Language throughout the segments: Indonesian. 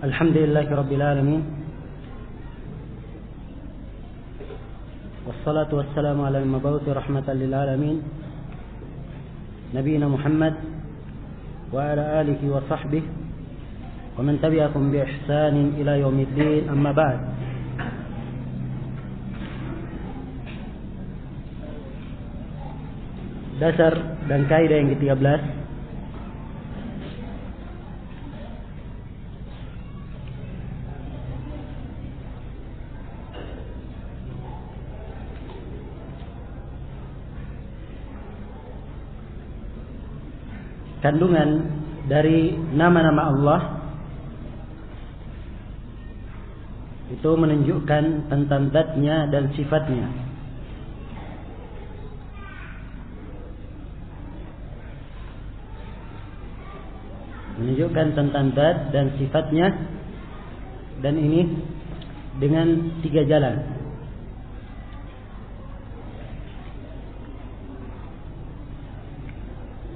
Alhamdulillahirabbil alamin. Wassalatu wassalamu ala al-mab'uts rahmatan lil alamin. Nabiyina Muhammad wa ala alihi wa sahbihi wa man tabi'ahum bi ihsanin ila yaumiddin. Amma ba'd. Dasar dan kaidah yang ke-13. Kandungan dari nama-nama Allah itu menunjukkan tentang zat-Nya dan sifat-Nya. Menunjukkan tentang zat dan sifat-Nya, dan ini dengan 3 jalan.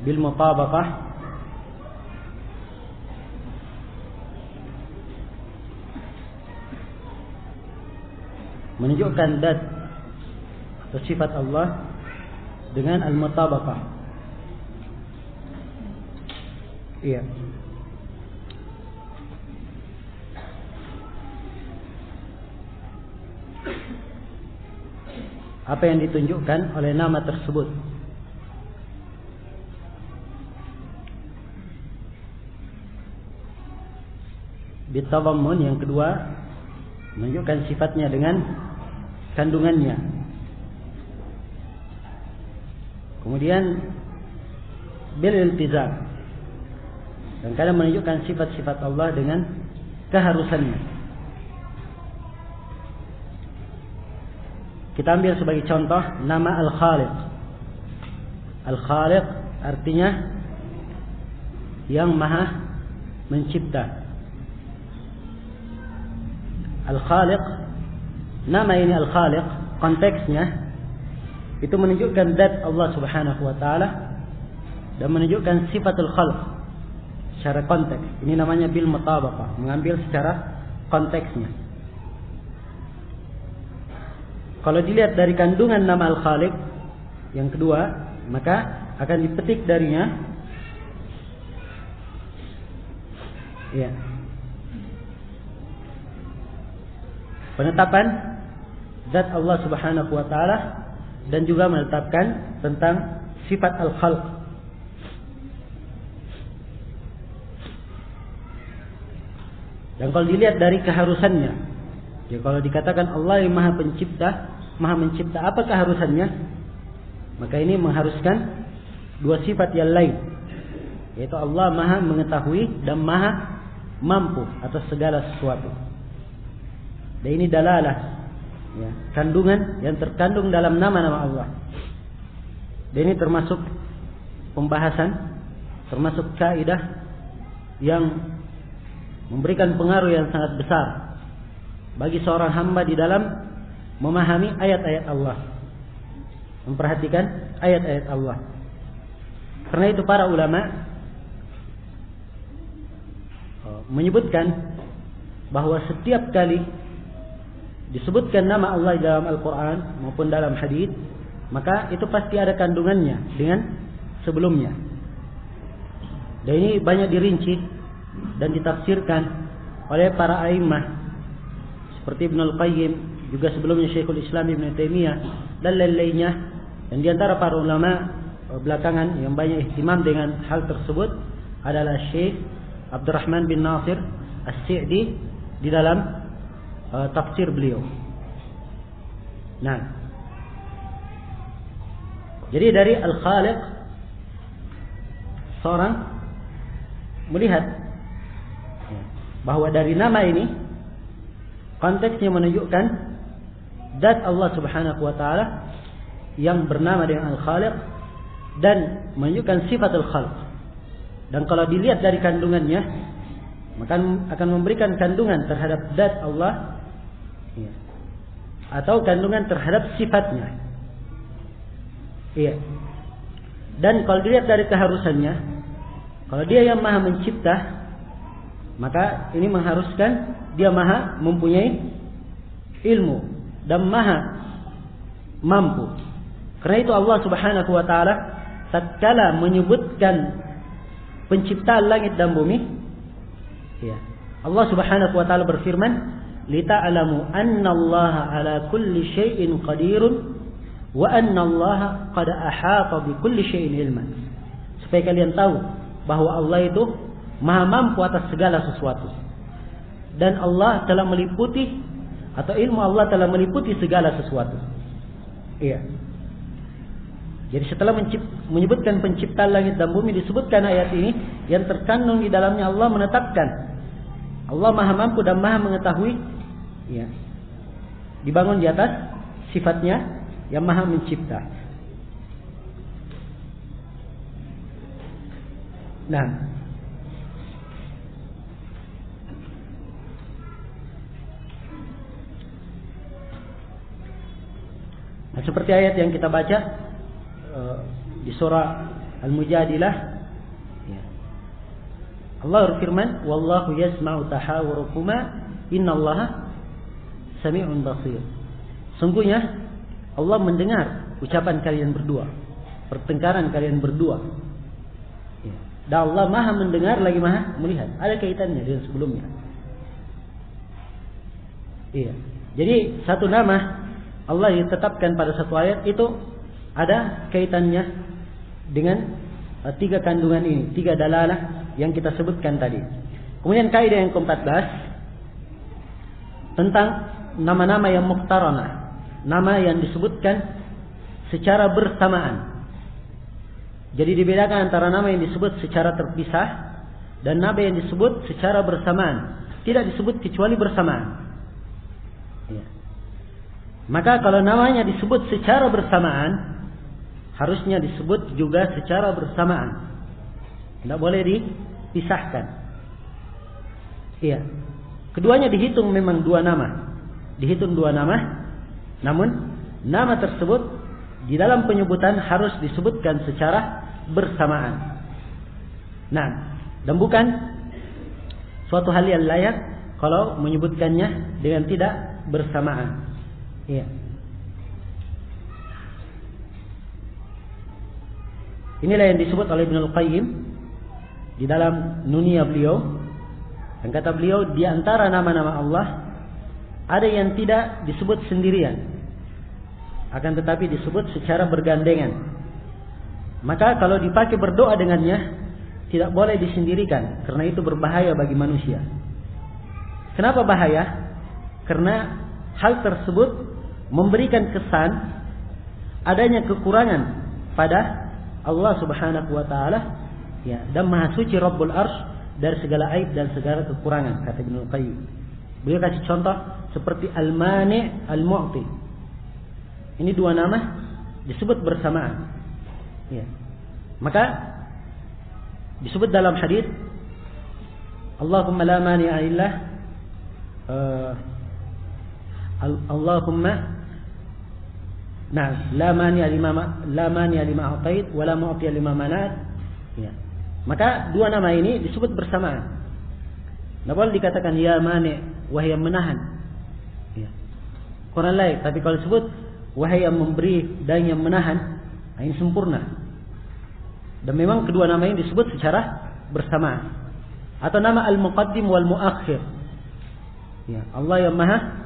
Bil mutabaqah, menunjukkan zat atau sifat Allah dengan al-mutabaqah. Iya. Apa yang ditunjukkan oleh nama tersebut. Bitadammun, yang kedua, menunjukkan sifatnya dengan kandungannya. Kemudian bil iltizam, dan kadang menunjukkan sifat-sifat Allah dengan keharusannya. Kita ambil sebagai contoh nama Al-Khaliq. Al-Khaliq artinya yang maha mencipta. Al-Khaliq, nama ini Al-Khaliq, konteksnya itu menunjukkan zat Allah Subhanahu wa taala dan menunjukkan sifatul khalq secara konteks. Ini namanya bil mutabaqah, mengambil secara konteksnya. Kalau dilihat dari kandungan nama Al-Khaliq yang kedua, maka akan dipetik darinya ya, penetapan zat Allah Subhanahu wa taala dan juga menetapkan tentang sifat al-khalq. Dan kalau dilihat dari keharusannya, ya, kalau dikatakan Allah yang maha pencipta, maha mencipta, apa keharusannya? Maka ini mengharuskan 2 sifat yang lain, yaitu Allah maha mengetahui dan maha mampu atas segala sesuatu. Dan ini dalalah, ya, kandungan yang terkandung dalam nama-nama Allah. Dan ini termasuk pembahasan, termasuk kaidah yang memberikan pengaruh yang sangat besar bagi seorang hamba di dalam memahami ayat-ayat Allah, memperhatikan ayat-ayat Allah. Karena itu para ulama menyebutkan bahwa setiap kali disebutkan nama Allah dalam Al-Quran maupun dalam hadis, maka itu pasti ada kandungannya dengan sebelumnya. Dan ini banyak dirinci dan ditafsirkan oleh para a'immah seperti Ibnu Al-Qayyim, juga sebelumnya Syekhul Islam Ibnu Taimiyah dan lain-lainnya. Dan di antara para ulama belakangan yang banyak ihtimam dengan hal tersebut adalah Syekh Abdurrahman bin Nasir As-Sa'di di dalam tafsir beliau. Nah, jadi dari Al-Khaliq, seorang melihat bahwa dari nama ini konteksnya menunjukkan zat Allah Subhanahu wa taala yang bernama dengan Al-Khaliq dan menunjukkan sifat Al-Khalq. Dan kalau dilihat dari kandungannya, maka akan memberikan kandungan terhadap zat Allah, ya, atau kandungan terhadap sifatnya. Iya. Dan kalau dilihat dari keharusannya, kalau dia yang maha mencipta, Maka ini mengharuskan dia maha mempunyai ilmu dan maha mampu. Karena itu Allah Subhanahu wa taala tatkala menyebutkan penciptaan langit dan bumi, ya, Allah Subhanahu wa taala berfirman, "Lita'lamu annallaha 'ala kulli syai'in qadirun wa annallaha qad ahata bi kulli syai'in ilman." Supaya kalian tahu bahwa Allah itu maha mampu atas segala sesuatu. Dan Allah telah meliputi, atau ilmu Allah telah meliputi segala sesuatu. Iya. Jadi setelah menyebutkan penciptaan langit dan bumi, disebutkan ayat ini yang terkandung di dalamnya Allah menetapkan Allah maha mampu dan maha mengetahui, ya, dibangun di atas sifatnya yang maha mencipta. Nah, seperti ayat yang kita baca di surah Al-Mujadilah, ya. Allah berfirman, "Wallahu yasma'u tahawurukuma innallaha sami'un basir." Sungguhnya Allah mendengar ucapan kalian berdua, pertengkaran kalian berdua. Ya. Dan Allah maha mendengar lagi maha melihat. Ada kaitannya dengan sebelumnya. Iya. Jadi satu nama Allah ditetapkan pada satu ayat itu ada kaitannya dengan tiga kandungan ini, tiga dalalah yang kita sebutkan tadi. Kemudian kaidah yang ke-14 tentang nama-nama yang muqtaranah, nama yang disebutkan secara bersamaan. Jadi dibedakan antara nama yang disebut secara terpisah dan nama yang disebut secara bersamaan. Tidak disebut kecuali bersamaan. Ya. Maka kalau namanya disebut secara bersamaan, harusnya disebut juga secara bersamaan. Tidak boleh dipisahkan. Iya. Keduanya dihitung memang dua nama. Dihitung dua nama. Namun nama tersebut di dalam penyebutan harus disebutkan secara bersamaan. Nah, dan bukan suatu hal yang layak kalau menyebutkannya dengan tidak bersamaan. Iya. Inilah yang disebut oleh Ibnu Al-Qayyim di dalam Nunia beliau. Dan kata beliau, di antara nama-nama Allah ada yang tidak disebut sendirian, akan tetapi disebut secara bergandengan. Maka kalau dipakai berdoa dengannya, tidak boleh disendirikan, karena itu berbahaya bagi manusia. Kenapa bahaya? Karena hal tersebut memberikan kesan adanya kekurangan pada Allah Subhanahu wa taala, ya, dan Maha Suci Rabbul Arsy dari segala aib dan segala kekurangan, kata Ibnu Qayyim. Beliau kasih contoh seperti Al-Mani', Al-Mu'ti. Ini dua nama disebut bersamaan. Ya. Maka disebut dalam hadis, Allahumma la mani'a illa Allahumma la mani'a lima a'tait wa la mu'tiya lima mana'at. Ya. Maka dua nama ini disebut bersamaan. Tidak boleh dikatakan ya mani', wahai yang menahan. Ya. Quran lain, tapi kalau disebut wahai yang memberi dan yang menahan, ini sempurna. Dan memang kedua nama ini disebut secara bersamaan. Atau nama Al-Muqaddim wal Muakhir. Ya, Allah yang maha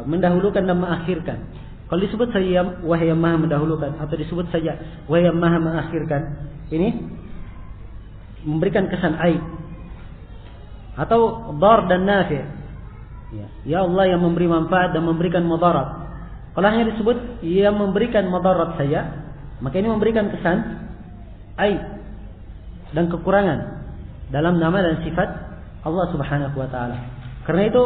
mendahulukan dan mengakhirkan. Kalau disebut saja wahai yang maha mendahulukan, atau disebut saja wahai yang maha mengakhirkan, ini memberikan kesan aib. Atau dar dan nafi'. Ya Allah yang memberi manfaat dan memberikan mudarat. Kalau hanya disebut yang memberikan mudarat saja, maka ini memberikan kesan aib dan kekurangan dalam nama dan sifat Allah Subhanahu wa taala. Karena itu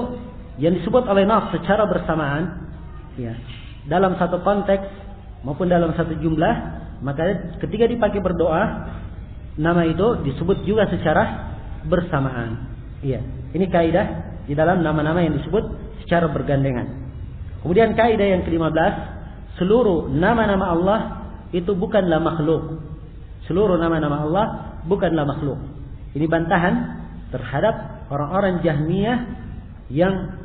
yang disebut oleh nas secara bersamaan, ya, dalam satu konteks maupun dalam satu jumlah, maka ketika dipakai berdoa, nama itu disebut juga secara bersamaan. Iya, ini kaidah di dalam nama-nama yang disebut secara bergandengan. Kemudian kaidah yang ke-15, seluruh nama-nama Allah itu bukanlah makhluk. Seluruh nama-nama Allah bukanlah makhluk. Ini bantahan terhadap orang-orang Jahmiyah yang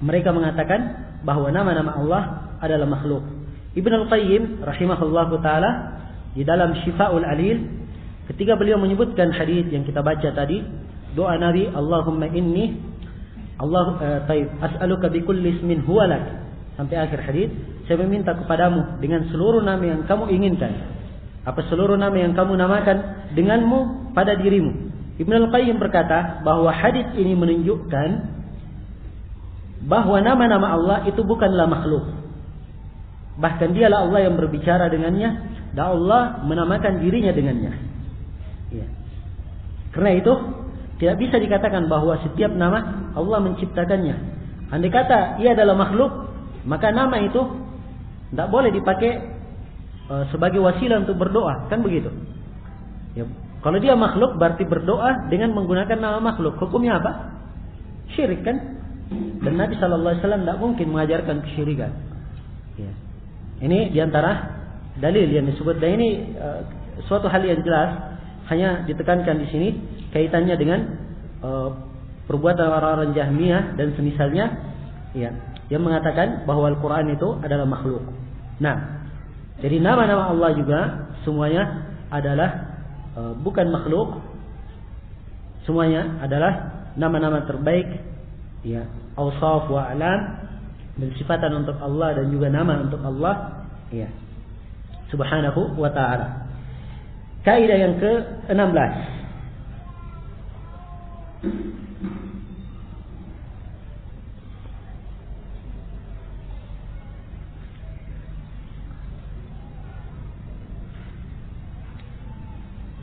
mereka mengatakan bahwa nama-nama Allah adalah makhluk. Ibnu Al-Qayyim rahimahullahu taala di dalam Syifa'ul Alil, ketika beliau menyebutkan hadis yang kita baca tadi, doa Nabi, Allahumma inni as'aluka bikulli ismin huwa lak, sampai akhir hadis, saya meminta kepadamu dengan seluruh nama yang kamu inginkan, apa seluruh nama yang kamu namakan denganmu pada dirimu. Ibnu Al-Qayyim berkata bahwa hadis ini menunjukkan bahwa nama-nama Allah itu bukanlah makhluk. Bahkan dialah Allah yang berbicara dengannya, dan Allah menamakan dirinya dengannya. Ya. Karena itu tidak bisa dikatakan bahwa setiap nama Allah menciptakannya. Andai kata ia adalah makhluk, maka nama itu tidak boleh dipakai sebagai wasilah untuk berdoa, kan begitu? Ya. Kalau dia makhluk berarti berdoa dengan menggunakan nama makhluk. Hukumnya apa? Syirik, kan? Dan Nabi SAW tidak mungkin mengajarkan kesyirikan. Ya. Ini diantara dalil yang disebut, dan ini suatu hal yang jelas, hanya ditekankan di sini kaitannya dengan perbuatan orang-orang Jahmiyah dan semisalnya, ya, yang mengatakan bahwa Al-Quran itu adalah makhluk. Nah, jadi nama-nama Allah juga semuanya adalah bukan makhluk, semuanya adalah nama-nama terbaik, ya, awsaf wa alam, dan sifatan untuk Allah dan juga nama untuk Allah, ya, subhanahu wa ta'ala. Kaidah yang ke-16,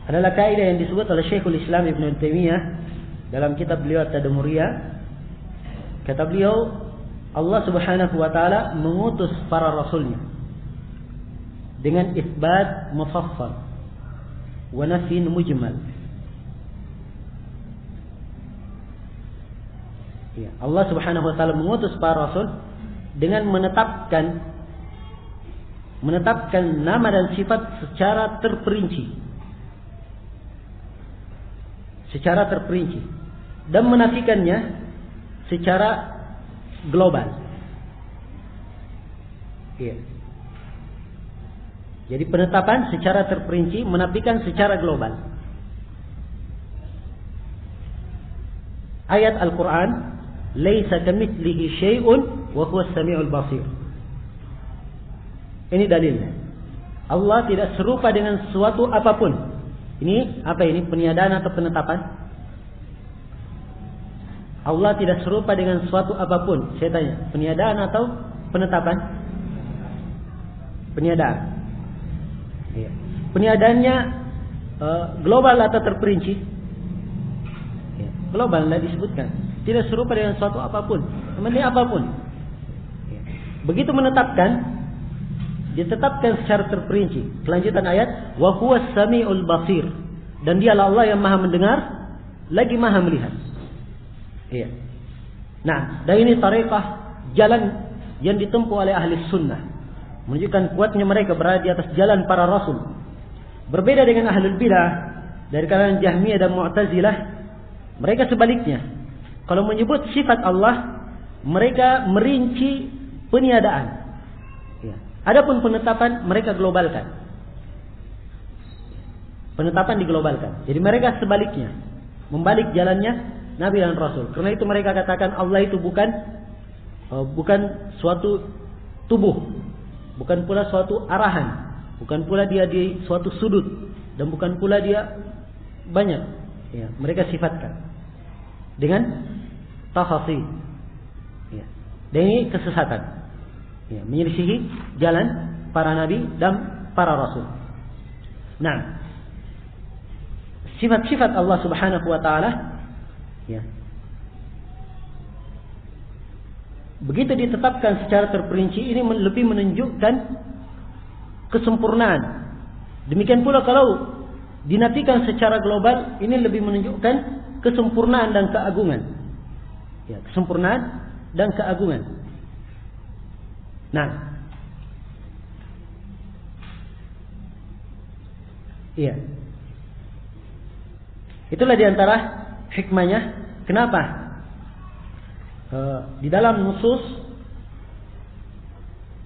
adalah kaidah yang disebut oleh Syekhul Islam Ibnu Taimiyah dalam kitab beliau At-Tadmuriyah. Kata beliau, Allah subhanahu wa ta'ala mengutus para rasulnya dengan isbat mufassal wa nafyin mujmal. Ya, Allah subhanahu wa ta'ala mengutus para rasul dengan menetapkan nama dan sifat secara terperinci, dan menafikannya secara global. Iya. Jadi penetapan secara terperinci, menafikan secara global. Ayat Al-Quran, "Laisa kamitslihi syai'un wa huwas samiul basir." Ini dalilnya. Allah tidak serupa dengan sesuatu apapun. Ini apa ini? Peniadaan atau penetapan? Allah tidak serupa dengan suatu apapun. Saya tanya, peniadaan atau penetapan? Peniadaan. Ya. Peniadaannya global atau terperinci? Ya. Global, tidak disebutkan. Tidak serupa dengan suatu apapun. Namanya apapun. Ya. Begitu menetapkan, ditetapkan secara terperinci. Kelanjutan ayat, wa huwas samiul basir. Dan dialah Allah yang maha mendengar, lagi maha melihat. Iya. Nah, dan ini tariqah, jalan yang ditempuh oleh ahli sunnah, menunjukkan kuatnya mereka berada di atas jalan para rasul. Berbeda dengan ahlul bidah dari kalangan Jahmiyah dan Mu'tazilah, mereka sebaliknya. Kalau menyebut sifat Allah, mereka merinci peniadaan. Ya. Adapun penetapan mereka globalkan. Penetapan diglobalkan. Jadi mereka sebaliknya, membalik jalannya Nabi dan Rasul. Karena itu mereka katakan Allah itu bukan suatu tubuh, bukan pula suatu arahan, bukan pula dia di suatu sudut, dan bukan pula dia banyak. Ya, mereka sifatkan dengan takhasi. Ya. Dan ini kesesatan. Ya, menyelisihi jalan para nabi dan para rasul. Nah, sifat-sifat Allah Subhanahu wa taala, ya, begitu ditetapkan secara terperinci, ini lebih menunjukkan kesempurnaan. Demikian pula kalau dinafikan secara global, ini lebih menunjukkan kesempurnaan dan keagungan. Ya, kesempurnaan dan keagungan. Nah, iya, itulah diantara hikmahnya. Kenapa? Di dalam nusus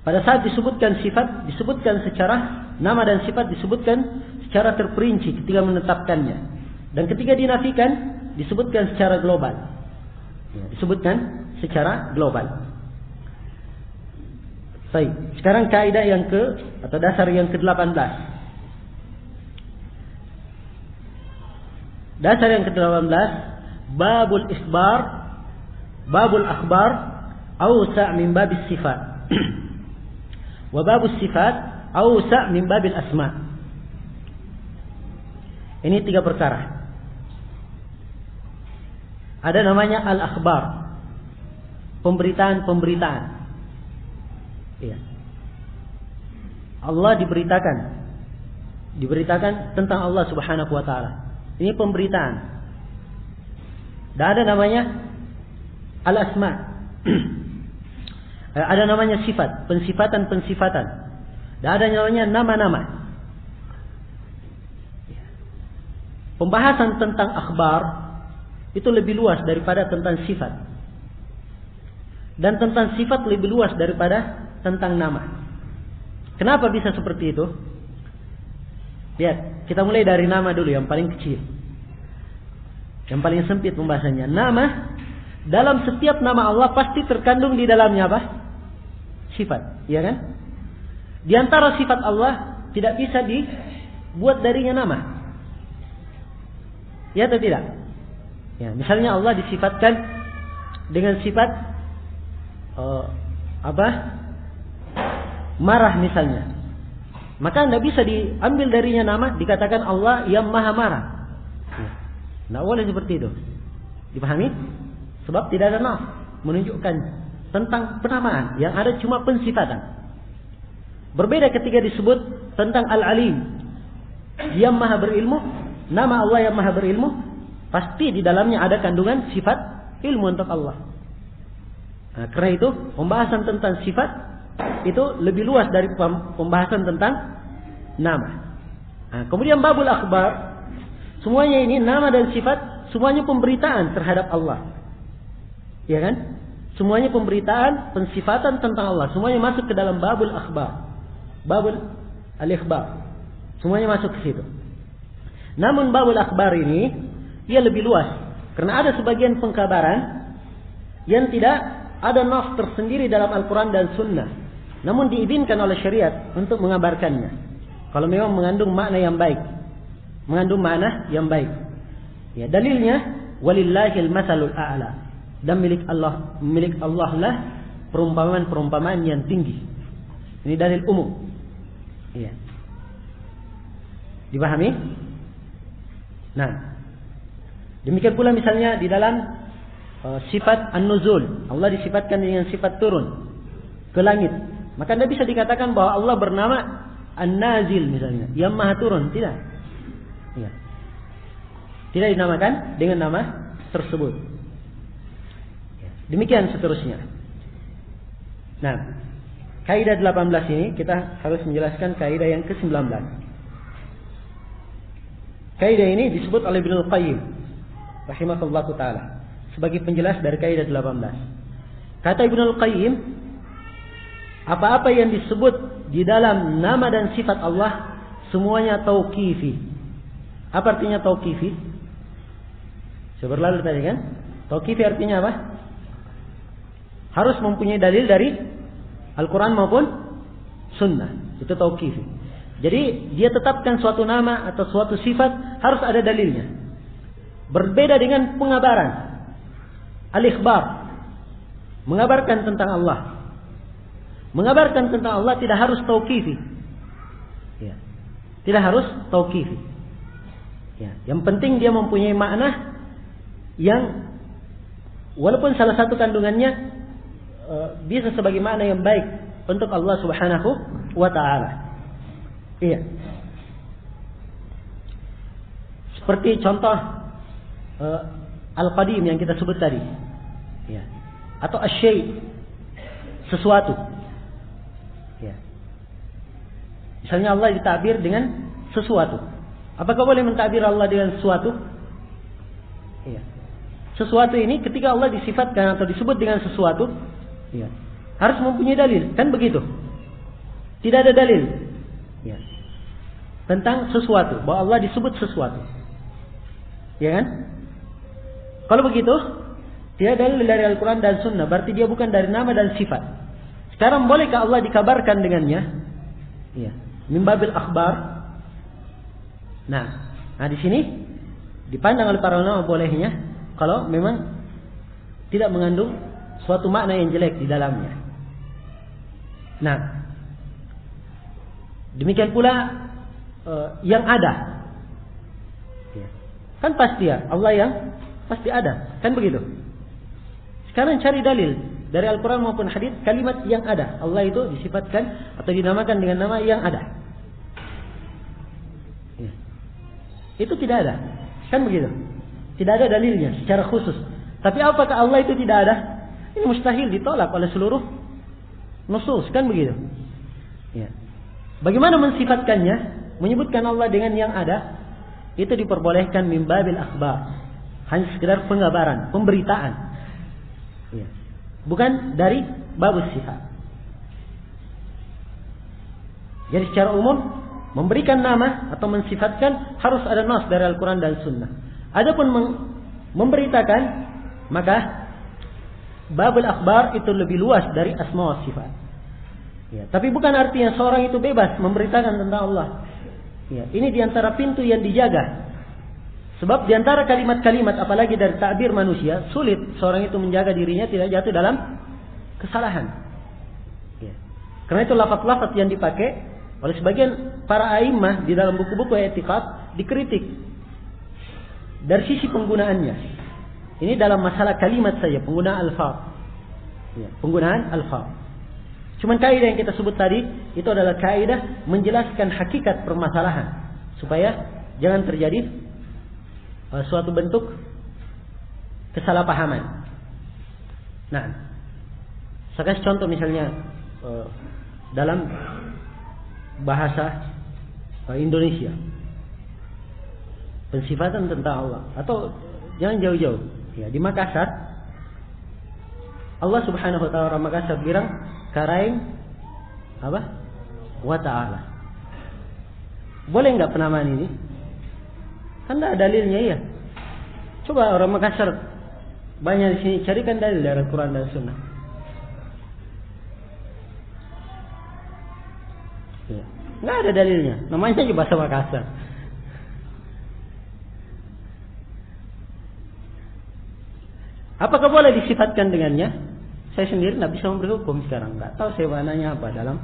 pada saat disebutkan sifat, disebutkan secara nama dan sifat disebutkan secara terperinci ketika menetapkannya. Dan ketika dinafikan disebutkan secara global. Disebutkan secara global. Baik, sekarang kaidah yang atau dasar yang ke-18. Dasar yang ke-18, babul ikhbar, babul akhbar awsa' min babis sifat. Wa babus sifat awsa' min babil asma. Ini 3 perkara. Ada namanya al-akhbar, pemberitaan-pemberitaan. Ya. Allah diberitakan tentang Allah Subhanahu wa taala. Ini pemberitaan. Dan ada namanya al-asma. Ada namanya sifat, pensifatan-pensifatan. Dan ada namanya nama-nama. Pembahasan tentang akhbar itu lebih luas daripada tentang sifat. Dan tentang sifat lebih luas daripada tentang nama. Kenapa bisa seperti itu? Lihat, kita mulai dari nama dulu yang paling kecil. Yang paling sempit pembahasannya. Nama, dalam setiap nama Allah pasti terkandung di dalamnya apa? Sifat, iya kan? Di antara sifat Allah tidak bisa dibuat darinya nama. Ya atau tidak? Ya, misalnya Allah disifatkan dengan sifat marah misalnya. Maka tidak bisa diambil darinya nama, dikatakan Allah yang maha marah. Tidak boleh seperti itu. Dipahami? Sebab tidak ada nas menunjukkan tentang penamaan, yang ada cuma pensifatan. Berbeda ketika disebut tentang Al-Alim, yang maha berilmu, nama Allah yang maha berilmu, pasti di dalamnya ada kandungan sifat ilmu untuk Allah. Nah, karena itu pembahasan tentang sifat itu lebih luas dari pembahasan tentang nama. Nah, kemudian babul akhbar, semuanya ini nama dan sifat, semuanya pemberitaan terhadap Allah. Ya kan? Semuanya pemberitaan, pensifatan tentang Allah. Semuanya masuk ke dalam babul akhbar. Babul al-ikhbar. Semuanya masuk ke situ. Namun babul akhbar ini ia lebih luas. Karena ada sebagian pengkabaran yang tidak ada nas tersendiri dalam Al-Quran dan Sunnah. Namun diizinkan oleh syariat untuk mengabarkannya. Kalau memang mengandung makna yang baik. Mengandung makna yang baik. Ya, dalilnya walillahil masalul a'la. Dan milik Allah lah perumpamaan-perumpamaan yang tinggi. Ini dalil umum. Iya. Dipahami? Nah, demikian pula misalnya di dalam sifat an-nuzul. Allah disifatkan dengan sifat turun ke langit. Maka tidak bisa dikatakan bahwa Allah bernama An-Nazil misalnya, yang maha turun. Tidak. Ya. Tidak dinamakan dengan nama tersebut. Demikian seterusnya. Nah, kaidah 18 ini kita harus menjelaskan kaidah yang ke-19. Kaidah ini disebut oleh Ibnul Qayyim rahimahullahu taala sebagai penjelas dari kaidah 18. Kata Ibnul Qayyim, apa-apa yang disebut di dalam nama dan sifat Allah semuanya tauqifi. Apa artinya tauqifi? Saya berlalu tadi kan? Tauqifi artinya apa? Harus mempunyai dalil dari Al-Quran maupun Sunnah. Itu tauqifi. Jadi dia tetapkan suatu nama atau suatu sifat harus ada dalilnya. Berbeda dengan pengabaran. Al-ikhbar. Mengabarkan tentang Allah. Mengabarkan tentang Allah tidak harus tauqifi. Ya. Tidak harus tauqifi. Ya. Yang penting dia mempunyai makna yang walaupun salah satu kandungannya bisa sebagai makna yang baik untuk Allah Subhanahu wa taala. Iya. Seperti contoh al-qadim yang kita sebut tadi. Ya. Atau asy-syai', sesuatu. Ya. Misalnya Allah ditakbir dengan sesuatu. Apakah boleh mentakbir Allah dengan sesuatu? Iya. sesuatu ini ketika Allah disifatkan atau disebut dengan sesuatu, ya, harus mempunyai dalil, kan begitu? Tidak ada dalil, ya, tentang sesuatu bahwa Allah disebut sesuatu, ya kan? Kalau begitu, dia dalil dari Al-Quran dan Sunnah, berarti dia bukan dari nama dan sifat. Sekarang bolehkah Allah dikabarkan dengannya? Ya, min babil akhbar. Nah, di sini dipandang oleh para ulama bolehnya kalau memang tidak mengandung suatu makna yang jelek di dalamnya. Nah, demikian pula yang ada, ya, kan pasti ya Allah yang pasti ada, kan begitu? Sekarang cari dalil dari Al-Quran maupun hadis kalimat yang ada. Allah itu disifatkan atau dinamakan dengan nama yang ada. Ya. Itu tidak ada, kan begitu? Tidak ada dalilnya secara khusus. Tapi apakah Allah itu tidak ada? Ini mustahil, ditolak oleh seluruh nusus, kan begitu? Ya. Bagaimana mensifatkannya? Menyebutkan Allah dengan yang ada, itu diperbolehkan min babil akhbar. Hanya sekedar pengabaran, pemberitaan. Ya. Bukan dari babus sifat. Jadi secara umum memberikan nama atau mensifatkan harus ada nas dari Al-Quran dan Sunnah. Adapun memberitakan, maka babul akhbar itu lebih luas dari asma wa sifat. Ya, tapi bukan artinya seorang itu bebas memberitakan tentang Allah. Ya, ini diantara pintu yang dijaga. Sebab diantara kalimat-kalimat, apalagi dari takbir manusia, sulit seorang itu menjaga dirinya tidak jatuh dalam kesalahan. Ya. Karena itu lafaz-lafaz yang dipakai oleh sebagian para a'immah di dalam buku-buku i'tiqad dikritik dari sisi penggunaannya. Ini dalam masalah kalimat saja, penggunaan alfaz. Ya, penggunaan alfaz. Cuman kaidah yang kita sebut tadi itu adalah kaidah menjelaskan hakikat permasalahan supaya jangan terjadi suatu bentuk kesalahpahaman. Nah, saya kasih contoh misalnya dalam bahasa Indonesia, pensifatan tentang Allah, atau jangan jauh-jauh, ya, di Makassar Allah Subhanahu wa taala, orang Makassar bilang karain apa? Wa ta'ala. Boleh enggak penamaan ini? Kan ada dalilnya, ya. Coba orang Makassar banyak di sini carikan dalil dari Al-Quran dan Sunnah. Ya. Nggak ada dalilnya. Namanya juga bahasa Makassar. Apakah boleh disifatkan dengannya? Saya sendiri nggak bisa memberi hukum sekarang. Nggak tahu saya maknanya apa dalam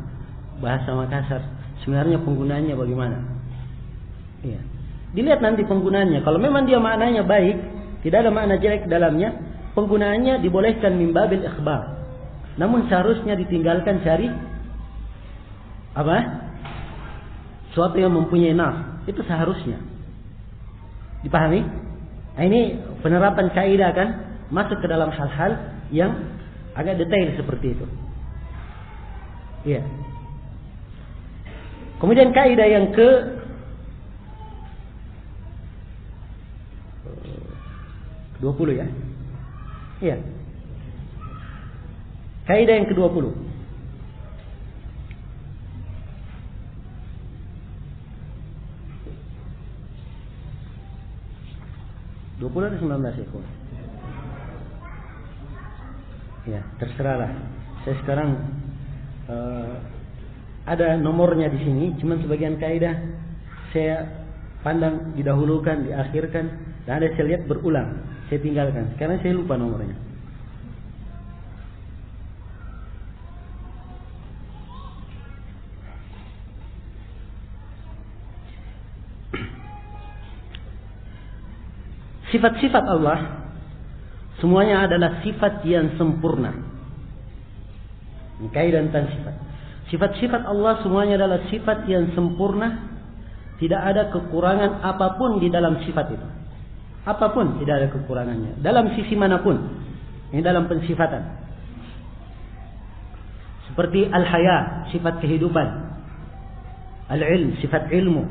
bahasa Makassar. Sebenarnya penggunaannya bagaimana? Iya. Dilihat nanti penggunaannya. Kalau memang dia maknanya baik, tidak ada makna jelek dalamnya, penggunaannya dibolehkan min babil ikhbar. Namun seharusnya ditinggalkan cari apa? Suatu yang mempunyai nas. Itu seharusnya. Dipahami? Nah, ini penerapan kaidah kan masuk ke dalam hal-hal yang agak detail seperti itu. Iya. Kemudian kaidah yang ke 20 ya. Iya. Kaidah yang ke-20. Atau 19 ekor. Ya, terserahlah. Saya sekarang ada nomornya di sini, cuman sebagian kaidah saya pandang didahulukan, diakhirkan, dan ada saya lihat berulang, saya tinggalkan. Sekarang saya lupa nomornya. Sifat-sifat Allah semuanya adalah sifat yang sempurna. Kaidah tentang sifat. Sifat-sifat Allah semuanya adalah sifat yang sempurna. Tidak ada kekurangan apapun di dalam sifat itu. Apapun tidak ada kekurangannya. Dalam sisi manapun. Ini dalam pensifatan. Seperti al-haya, sifat kehidupan. Al-ilm, sifat ilmu.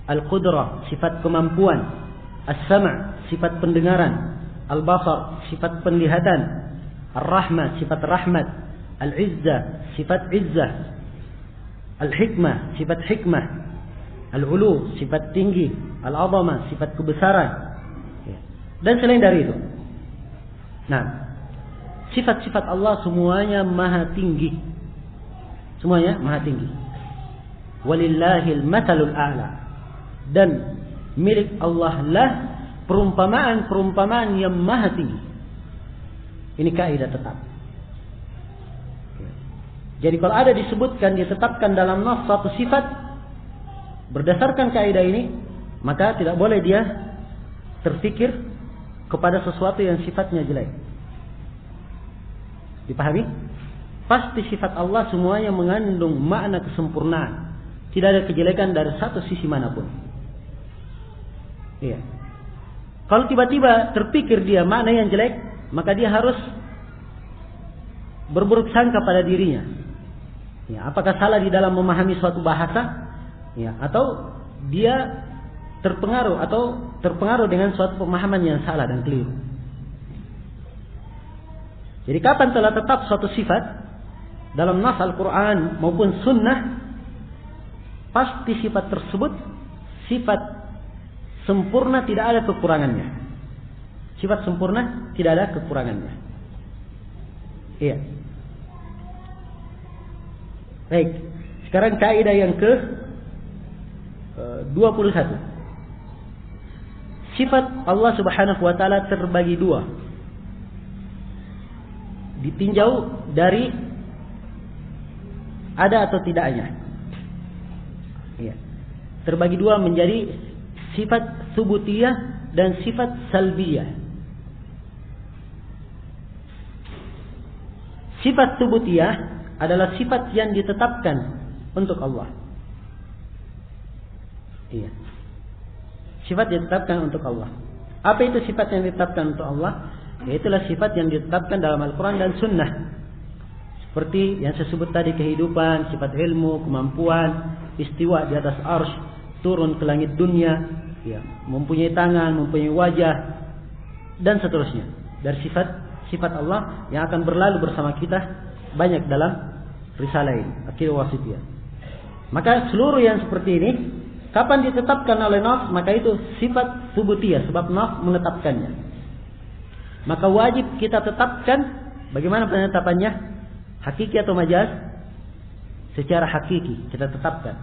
Al-qudrah, sifat kemampuan. As-sama', sifat pendengaran. Al-basar, sifat penglihatan. Ar-rahmah, sifat rahmat. Al-izzah, sifat izzah. Al-hikmah, sifat hikmah. Al-ulu, sifat tinggi. Al-azamah, sifat kebesaran. Dan selain dari itu. Nah, sifat-sifat Allah semuanya maha tinggi. Semuanya maha tinggi. Walillahil mathalul a'la. Dan milik Allah lah perumpamaan-perumpamaan yang maha tinggi. Ini kaidah tetap. Jadi kalau ada disebutkan, ditetapkan dalam nas suatu sifat berdasarkan kaidah ini, maka tidak boleh dia terfikir kepada sesuatu yang sifatnya jelek. Dipahami? Pasti sifat Allah semuanya mengandung makna kesempurnaan. Tidak ada kejelekan dari satu sisi manapun. Iya. Kalau tiba-tiba terpikir dia makna yang jelek, maka dia harus berburuk sangka pada dirinya. Ya, apakah salah di dalam memahami suatu bahasa? Ya, atau dia terpengaruh dengan suatu pemahaman yang salah dan keliru. Jadi kapan telah tetap suatu sifat dalam nas Al-Quran maupun sunnah, pasti sifat tersebut sifat sempurna, tidak ada kekurangannya. Sifat sempurna, tidak ada kekurangannya. Iya. Baik. Sekarang kaidah yang ke 21. Sifat Allah Subhanahu wa taala terbagi dua. Ditinjau dari ada atau tidaknya. Iya. Terbagi dua menjadi sifat subutiyah dan sifat salbiyah. Sifat subutiyah adalah sifat yang ditetapkan untuk Allah. Iya. Sifat ditetapkan untuk Allah. Apa itu sifat yang ditetapkan untuk Allah? Yaitulah sifat yang ditetapkan dalam Al-Quran dan Sunnah. Seperti yang saya sebut tadi, kehidupan, sifat ilmu, kemampuan, istiwa di atas arsy, turun ke langit dunia, ya, mempunyai tangan, mempunyai wajah, dan seterusnya. Dari sifat Allah yang akan berlalu bersama kita banyak dalam risalah ini, Aqidah Wasithiyah. Maka seluruh yang seperti ini, kapan ditetapkan oleh nas, maka itu sifat subutiyah, sebab nas menetapkannya. Maka wajib kita tetapkan. Bagaimana penetapannya? Hakiki atau majaz? Secara hakiki kita tetapkan.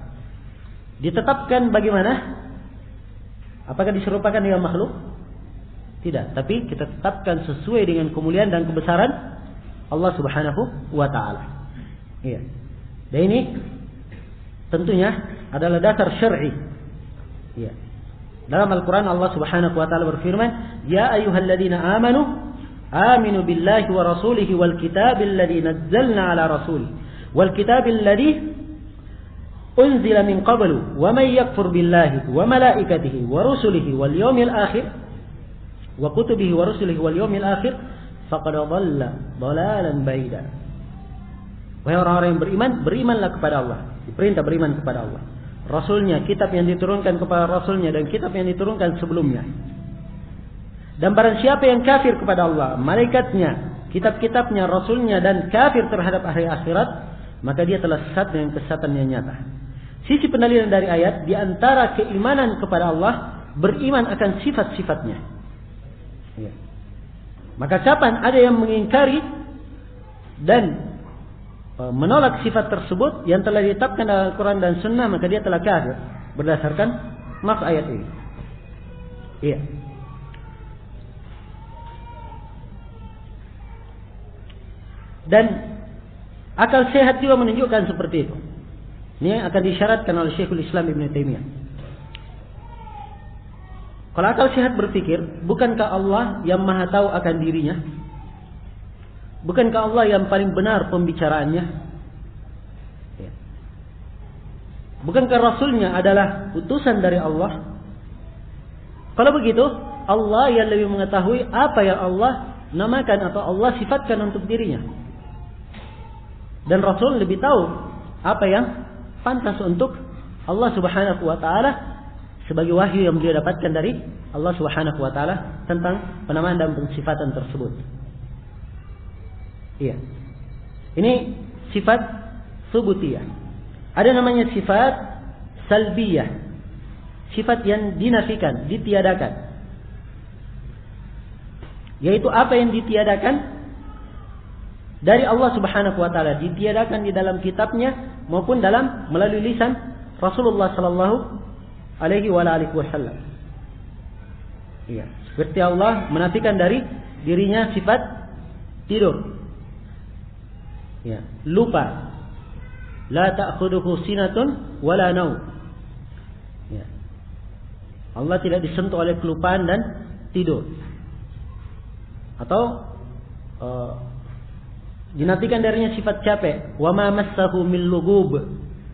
Ditetapkan bagaimana? Apakah diserupakan dengan makhluk? Tidak, tapi kita tetapkan sesuai dengan kemuliaan dan kebesaran Allah Subhanahu wa taala. Iya. Dan ini tentunya adalah dasar syar'i. Iya. Dalam Al-Quran Allah Subhanahu wa taala berfirman, "Ya ayyuhalladzina amanu aminu billahi wa rasulihi wal kitabil ladzi nazzalna ala rasulih wal kitabil ladzi unzila min qablu wa may yakfur billahi wa malaikatihi wa rusulihi wal yawmil akhir wa kutubihi wa rusulihi wal yawmil akhir faqad dhalla dhalalan ba'ida." Wahai orang-orang yang beriman, berimanlah kepada Allah. Diperintah beriman kepada Allah, Rasulnya, kitab yang diturunkan kepada Rasulnya dan kitab yang diturunkan sebelumnya. Dan barang siapa yang kafir kepada Allah, malaikatnya, kitab-kitabnya, Rasulnya, dan kafir terhadap hari akhirat, maka dia telah sesat dengan kesesatan yang nyata. Sisi pendalilan dari ayat, di antara keimanan kepada Allah, beriman akan sifat-sifatnya. Ya. Maka kapan ada yang mengingkari dan menolak sifat tersebut yang telah ditetapkan dalam Al-Quran dan Sunnah, maka dia telah kafir berdasarkan nas ayat ini. Iya. Dan akal sehat juga menunjukkan seperti itu. Ini akan disyaratkan oleh Syekhul Islam Ibn Taimiyah. Kalau akal sehat berpikir, bukankah Allah yang maha tahu akan dirinya? Bukankah Allah yang paling benar pembicaraannya? Ya. Bukankah Rasulnya adalah utusan dari Allah? Kalau begitu, Allah yang lebih mengetahui apa yang Allah namakan atau Allah sifatkan untuk dirinya. Dan Rasul lebih tahu apa yang pantas untuk Allah Subhanahu wa taala sebagai wahyu yang beliau dapatkan dari Allah Subhanahu wa taala tentang penamaan dan pensifatan tersebut. Iya. Ini sifat subutiyah. Ada namanya sifat salbiyah. Sifat yang dinafikan, ditiadakan. Yaitu apa yang ditiadakan dari Allah Subhanahu wa taala, ditiadakan di dalam kitabnya maupun dalam melalui lisan Rasulullah sallallahu alaihi wasallam. Iya, seperti Allah menafikan dari dirinya sifat tidur. Ya, lupa. La ta'khudhuhu sinatun wala naum. Ya. Allah tidak disentuh oleh kelupaan dan tidur. Atau dinafikan darinya sifat capek. Wa ma massahu min lughub.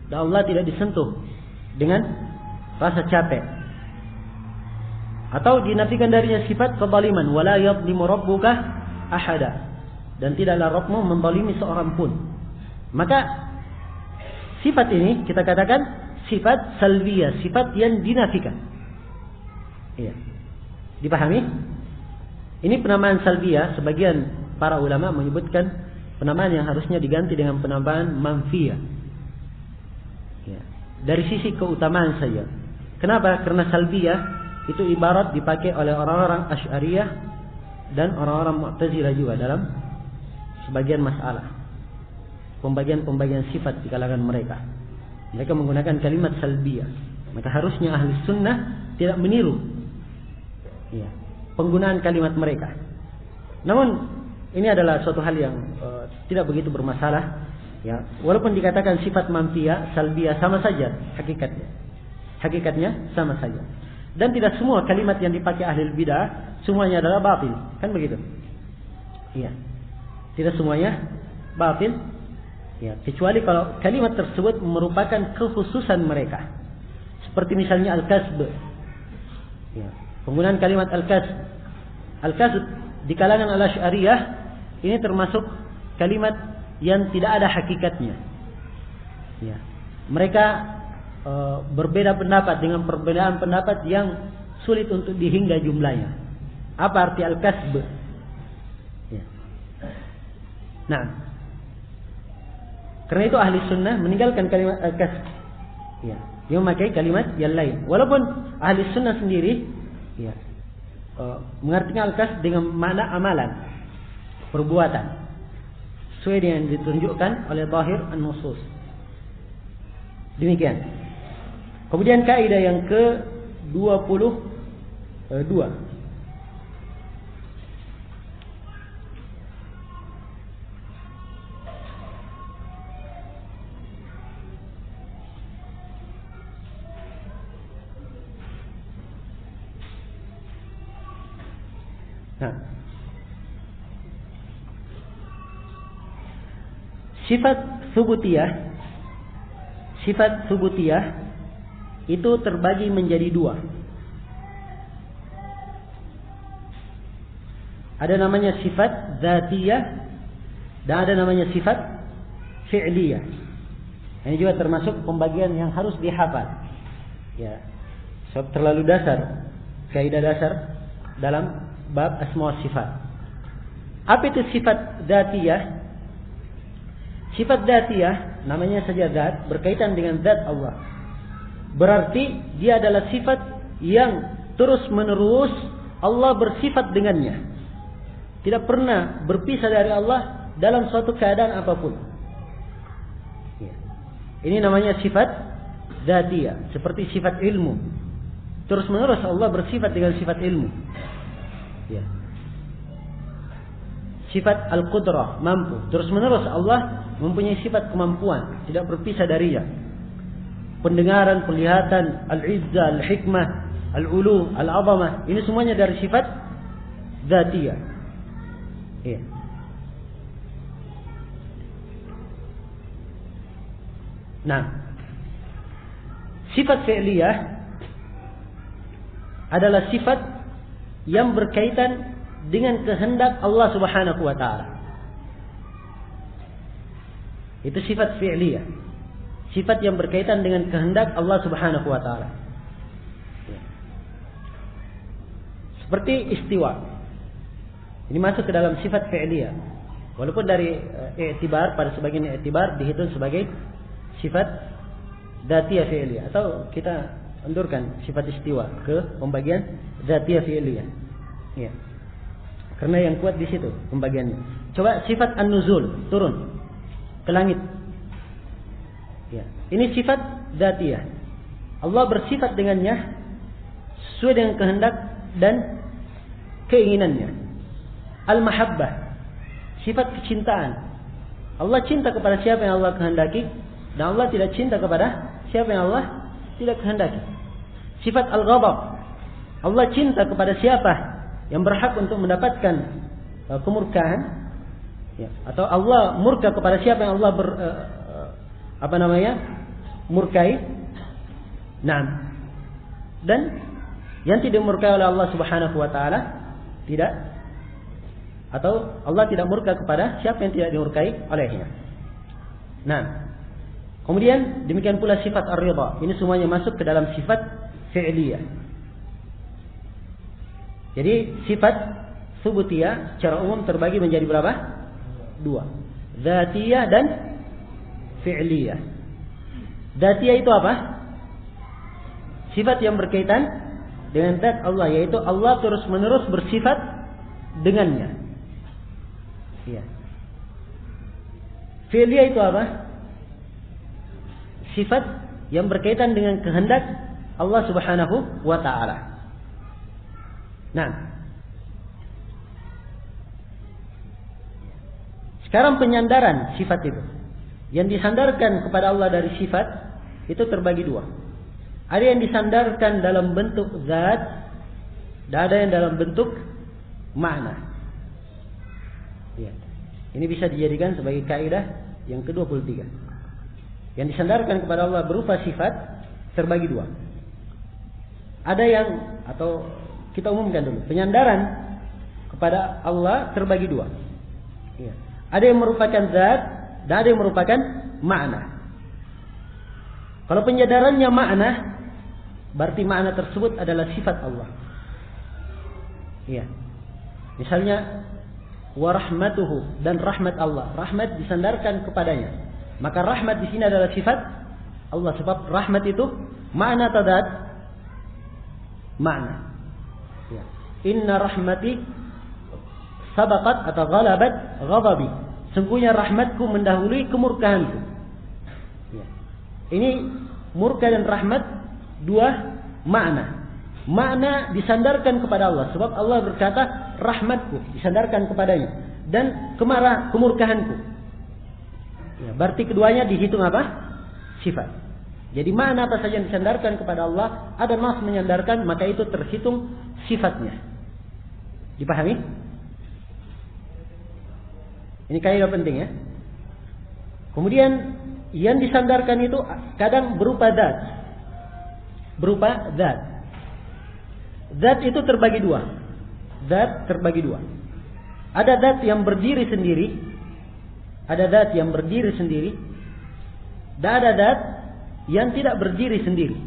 Dan Allah tidak disentuh dengan rasa capek. Atau dinafikan darinya sifat kezaliman. Wala yadhlimu rabbuka ahada. Dan tidaklah Rabbmu menzalimi seorang pun. Maka sifat ini kita katakan sifat salbiyah, sifat yang dinafikan. Iya. Dipahami? Ini penamaan salbiyah, sebagian para ulama menyebutkan penamaan yang harusnya diganti dengan penamaan manfiyah. Ya. Dari sisi keutamaan saja. Kenapa? Karena salbiyah itu ibarat dipakai oleh orang-orang Asy'ariyah dan orang-orang Mu'tazilah juga dalam sebagian masalah, pembagian-pembagian sifat di kalangan mereka. Mereka menggunakan kalimat salbiyah. Maka harusnya ahli sunnah tidak meniru ya, penggunaan kalimat mereka. Namun ini adalah suatu hal yang tidak begitu bermasalah. Ya, walaupun dikatakan sifat manfiyah, salbiyah sama saja hakikatnya. Hakikatnya sama saja. Dan tidak semua kalimat yang dipakai ahli bidah semuanya adalah batil, kan begitu? Iya. Tidak semuanya batil, ya, kecuali kalau kalimat tersebut merupakan kekhususan mereka. Seperti misalnya al-kasb. Ya, penggunaan kalimat al-kasb. Al-kasb di kalangan al-Asy'ariyah ini termasuk kalimat yang tidak ada hakikatnya. Ya, mereka berbeda pendapat dengan perbedaan pendapat yang sulit untuk dihingga jumlahnya. Apa arti al-kasb? Nah, karena itu ahli sunnah meninggalkan kalimat al-kasb. Ya, dia memakai kalimat yang lain. Walaupun ahli sunnah sendiri, ya, mengartikan al-kasb dengan makna amalan, perbuatan, sesuai dengan ditunjukkan oleh zahir an-nusus. Demikian. Kemudian kaidah yang ke-22. Nah, sifat subutiyah itu terbagi menjadi dua. Ada namanya sifat dzatiyah dan ada namanya sifat fi'liyah. Ini juga termasuk pembagian yang harus dihafal. Ya, sebab terlalu dasar, kaidah dasar dalam bab asma wa sifat. Apa itu sifat dzatiyah? Sifat dzatiyah namanya saja zat, berkaitan dengan zat Allah. Berarti dia adalah sifat yang terus menerus Allah bersifat dengannya. Tidak pernah berpisah dari Allah dalam suatu keadaan apapun. Ini namanya sifat dzatiyah, seperti sifat ilmu. Terus menerus Allah bersifat dengan sifat ilmu. Ya. Sifat al-qudrah, mampu. Terus menerus Allah mempunyai sifat kemampuan, tidak berpisah darinya. Pendengaran, penglihatan, al-izzah, al-hikmah, al-ulu, al-azamah, ini semuanya dari sifat dzatiyah. Ya. Nah, sifat fi'liyah adalah sifat yang berkaitan dengan kehendak Allah Subhanahu wa taala. Itu sifat fi'liyah. Sifat yang berkaitan dengan kehendak Allah Subhanahu wa taala. Ya. Seperti istiwa. Ini masuk ke dalam sifat fi'liyah. Walaupun dari i'tibar, pada sebagian i'tibar dihitung sebagai sifat dzatiyah fi'liyah, atau kita undurkan sifat istiwa ke pembagian dzatiyah fi'liyah. Ya. Karena yang kuat di situ pembagiannya. Coba sifat an-nuzul, turun ke langit. Ya. Ini sifat dzatiyah. Allah bersifat dengannya sesuai dengan kehendak dan keinginannya. Al-mahabbah, sifat kecintaan. Allah cinta kepada siapa yang Allah kehendaki, dan Allah tidak cinta kepada siapa yang Allah tidak kehendaki. Sifat al-ghadab, Allah cinta kepada siapa yang berhak untuk mendapatkan kemurkaan, ya. Atau Allah murka kepada siapa yang Allah murkai. Nah, dan yang tidak murkai oleh Allah Subhanahu wa taala tidak, atau Allah tidak murka kepada siapa yang tidak dimurkai olehnya. Nah, kemudian demikian pula sifat ar-ridha. Ini semuanya masuk ke dalam sifat fi'liyah. Jadi sifat subutiyah secara umum terbagi menjadi berapa? 2. Dzatiyah dan fi'liyah. Dzatiyah itu apa? Sifat yang berkaitan dengan zat Allah, yaitu Allah terus-menerus bersifat dengannya. Ya. Fi'liyah itu apa? Sifat yang berkaitan dengan kehendak Allah Subhanahu wa ta'ala. Nah, sekarang penyandaran sifat itu, yang disandarkan kepada Allah dari sifat itu terbagi 2. Ada yang disandarkan dalam bentuk zat, dan ada yang dalam bentuk makna. Ya. Ini bisa dijadikan sebagai kaidah yang ke-23. Yang disandarkan kepada Allah berupa sifat terbagi 2. Ada yang, atau kita umumkan dulu, penyandaran kepada Allah terbagi 2. Ya. Ada yang merupakan zat dan ada yang merupakan makna. Kalau penyandarannya makna, berarti makna tersebut adalah sifat Allah. Ya. Misalnya warahmatuhu, dan rahmat Allah. Rahmat disandarkan kepadanya. Maka rahmat di sini adalah sifat Allah, sebab rahmat itu makna atau zat? Makna. Ya. Inna rahmati sabaqat atau ghalabat ghadabi. Sungguhnya rahmatku mendahului kemurkaanku. Ya. Ini murka dan rahmat 2 makna. Makna disandarkan kepada Allah, sebab Allah berkata rahmatku disandarkan kepadanya, dan kemurkaanku. Ya, berarti keduanya dihitung apa? Sifat. Jadi makna apa saja yang disandarkan kepada Allah, ada nas menyandarkan, maka itu terhitung sifatnya. Dipahami? Ini kaidah penting ya. Kemudian yang disandarkan itu kadang berupa zat. Berupa zat. Zat itu terbagi 2. Zat terbagi 2. Ada zat yang berdiri sendiri, ada zat yang berdiri sendiri, dan ada zat yang tidak berdiri sendiri.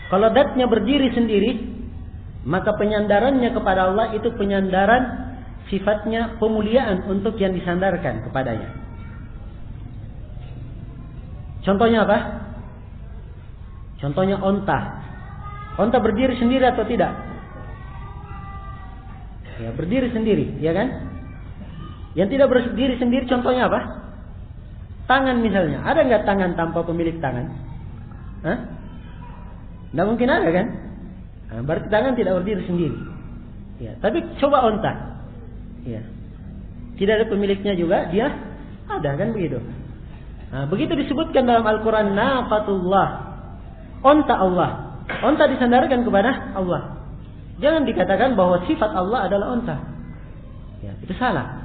Kalau zatnya berdiri sendiri, maka penyandarannya kepada Allah itu penyandaran sifatnya pemuliaan untuk yang disandarkan kepadanya. Contohnya apa? Contohnya onta. Onta berdiri sendiri atau tidak? Ya, berdiri sendiri, ya kan? Yang tidak berdiri sendiri contohnya apa? Tangan misalnya. Ada nggak tangan tanpa pemilik tangan? Hah? Nggak mungkin ada kan? Nah, berarti tangan tidak berdiri sendiri. Ya, tapi coba onta. Ya. Tidak ada pemiliknya juga, dia ada kan begitu. Nah, begitu disebutkan dalam Al-Quran, naqatullah, onta Allah. Onta disandarkan kepada Allah. Jangan dikatakan bahwa sifat Allah adalah onta. Ya, itu salah.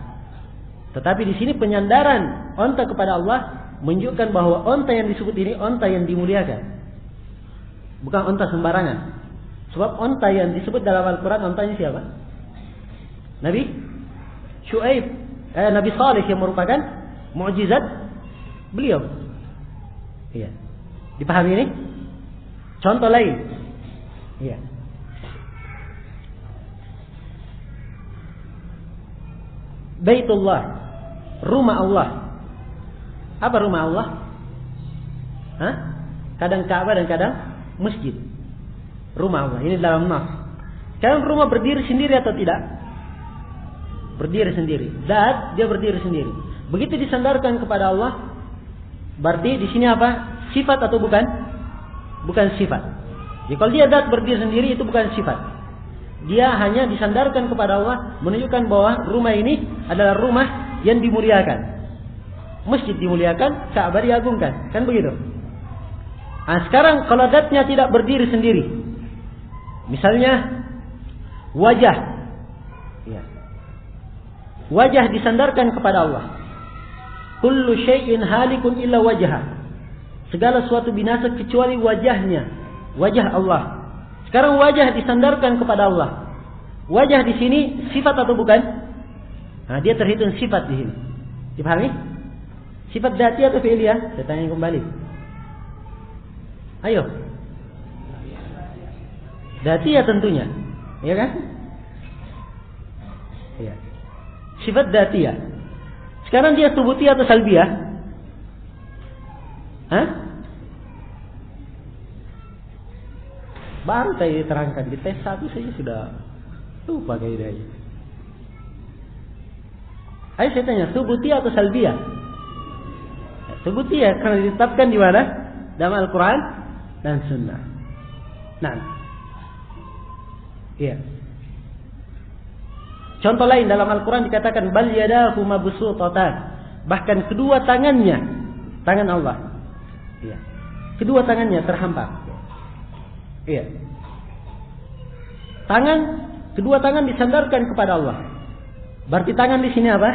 Tetapi di sini penyandaran onta kepada Allah menunjukkan bahwa onta yang disebut ini onta yang dimuliakan, bukan onta sembarangan. Sebab onta yang disebut dalam Al-Quran, ontanya siapa? Nabi Syuaib, Nabi Saleh, yang merupakan mukjizat beliau. Iya. Dipahami ini? Contoh lain. Iya. Baitullah, rumah Allah. Apa rumah Allah? Hah? Kadang Ka'bah dan kadang masjid. Rumah Allah. Ini dalam nas. Sekarang rumah berdiri sendiri atau tidak? Berdiri sendiri. Zat dia berdiri sendiri. Begitu disandarkan kepada Allah, berarti di sini apa? Sifat atau bukan? Bukan sifat. Jadi kalau dia zat berdiri sendiri itu bukan sifat. Dia hanya disandarkan kepada Allah, menunjukkan bahwa rumah ini adalah rumah yang dimuliakan. Masjid dimuliakan, Ka'bah diagungkan, kan begitu? Nah, sekarang kalau zatnya tidak berdiri sendiri, misalnya wajah, ya. Wajah disandarkan kepada Allah. Kullu syai'in halikun illa wajha. Segala sesuatu binasa kecuali wajahnya, wajah Allah. Sekarang wajah disandarkan kepada Allah. Wajah di sini sifat atau bukan? Nah, dia terhitung sifat di sini. Dipahami? Sifat dzati atau fi'liyah? Saya tanya kembali. Ayo. Dzati ya tentunya. Ya kan? Iya. Sifat dzati ya. Sekarang dia subuti atau salbiyah? Hah? Baru saya terangkan di tes 1 saja sudah lupa kaidahnya. Ayo saya tanya, subuti atau salbiyah? Subuti ya, karena ditetapkan di mana? Dalam Al-Quran dan Sunnah. Nah, iya. Contoh lain dalam Al-Quran dikatakan bal yadahu mabsuutatan. Bahkan kedua tangannya, tangan Allah. Iya. Kedua tangannya terhampar. Iya. Tangan, kedua tangan disandarkan kepada Allah. Berarti tangan di sini apa?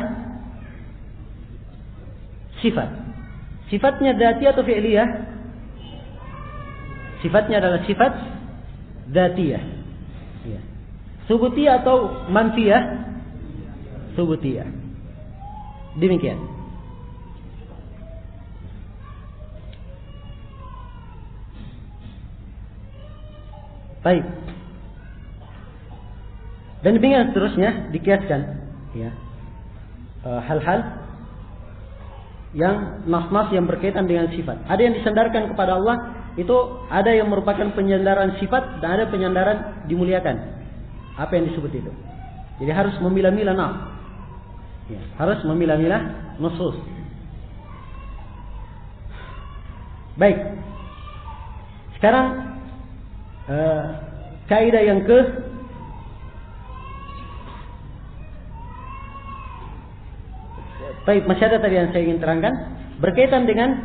Sifat. Sifatnya dzati atau fi'liyah? Sifatnya adalah sifat dzatiyah. Iya. Subutiyah atau manfiyah? Subutiyah. Demikian. Baik. Dan demikian seterusnya dikiaskan, ya, hal-hal yang nas-nas yang berkaitan dengan sifat. Ada yang disandarkan kepada Allah, itu ada yang merupakan penyandaran sifat dan ada penyandaran dimuliakan. Apa yang disebut itu? Jadi harus memilah-milah nas. Ya, harus memilah-milah nusus. Baik. Sekarang kaidah yang baik, masih ada tadi yang saya ingin terangkan berkaitan dengan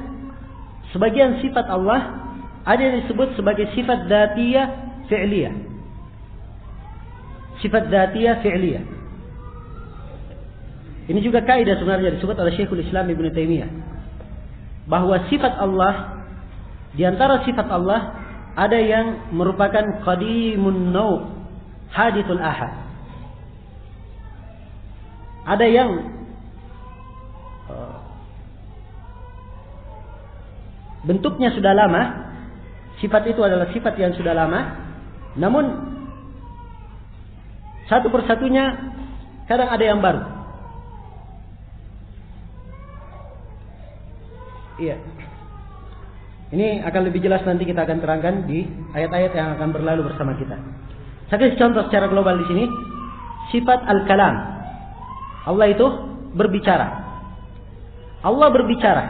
sebagian sifat Allah, ada yang disebut sebagai sifat dzatiyah fi'liyah. Sifat dzatiyah fi'liyah. Ini juga kaidah sebenarnya disebut oleh Syekhul Islam Ibnu Taimiyah, bahwa sifat Allah, di antara sifat Allah ada yang merupakan qadimun naw, hadithul ahad. Ada yang bentuknya sudah lama, sifat itu adalah sifat yang sudah lama, namun satu persatunya kadang ada yang baru. Iya. Ini akan lebih jelas nanti kita akan terangkan di ayat-ayat yang akan berlalu bersama kita. Saya kasih contoh secara global di sini. Sifat al-kalam. Allah itu berbicara. Allah berbicara.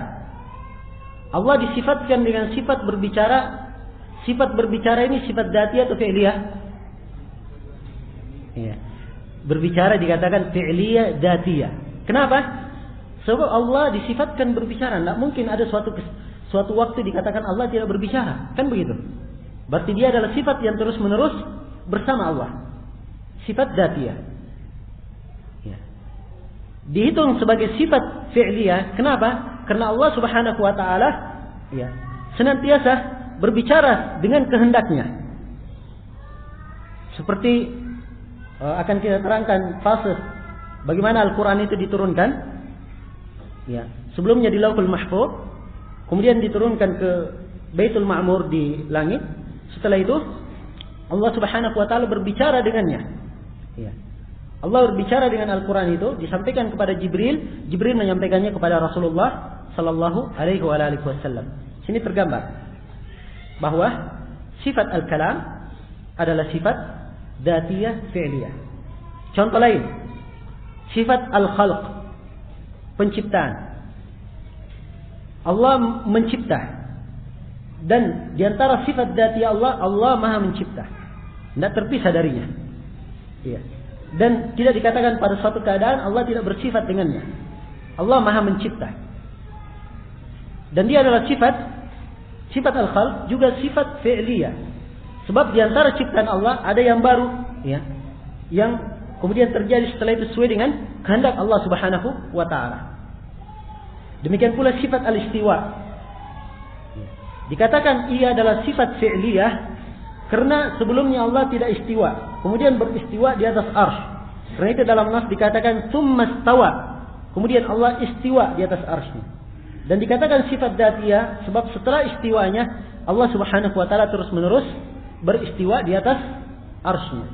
Allah disifatkan dengan sifat berbicara. Sifat berbicara ini sifat dzatiyah atau fi'liyah? Iya. Berbicara dikatakan fi'liyah dzatiyah. Kenapa? Sebab Allah disifatkan berbicara. Tidak mungkin ada suatu waktu dikatakan Allah tidak berbicara. Kan begitu? Berarti dia adalah sifat yang terus menerus bersama Allah. Sifat dzatiyah. Ya. Dihitung sebagai sifat fi'liyah. Kenapa? Karena Allah Subhanahu wa ta'ala, ya, senantiasa berbicara dengan kehendaknya. Seperti akan kita terangkan fase bagaimana Al-Quran itu diturunkan. Ya, sebelumnya di Lauhul Mahfuz, kemudian diturunkan ke Baitul Ma'mur di langit. Setelah itu Allah Subhanahu wa taala berbicara dengannya. Ya. Allah berbicara dengan Al-Quran itu disampaikan kepada Jibril, Jibril menyampaikannya kepada Rasulullah Sallallahu Alaihi Wasallam. Sini tergambar bahwa sifat al-kalam adalah sifat dzatiyah fi'liyah. Contoh lain, sifat al-khalq, penciptaan. Allah mencipta, dan diantara sifat dzatiyah Allah, Allah Maha Mencipta, tidak terpisah darinya. Iya. Dan tidak dikatakan pada suatu keadaan Allah tidak bersifat dengannya. Allah Maha Mencipta. Dan dia adalah sifat al-khalq, juga sifat fi'liyah. Sebab di antara ciptaan Allah ada yang baru, ya, yang kemudian terjadi setelah itu sesuai dengan kehendak Allah Subhanahu wa taala. Demikian pula sifat al-istiwa. Dikatakan ia adalah sifat fi'liyah karena sebelumnya Allah tidak istiwa, kemudian beristiwa di atas arsy. Karena itu dalam nas dikatakan tsumma stawa, kemudian Allah istiwa di atas arsy. Dan dikatakan sifat dzatiyah sebab setelah istiwanya Allah Subhanahu wa taala terus-menerus beristiwa di atas arsy.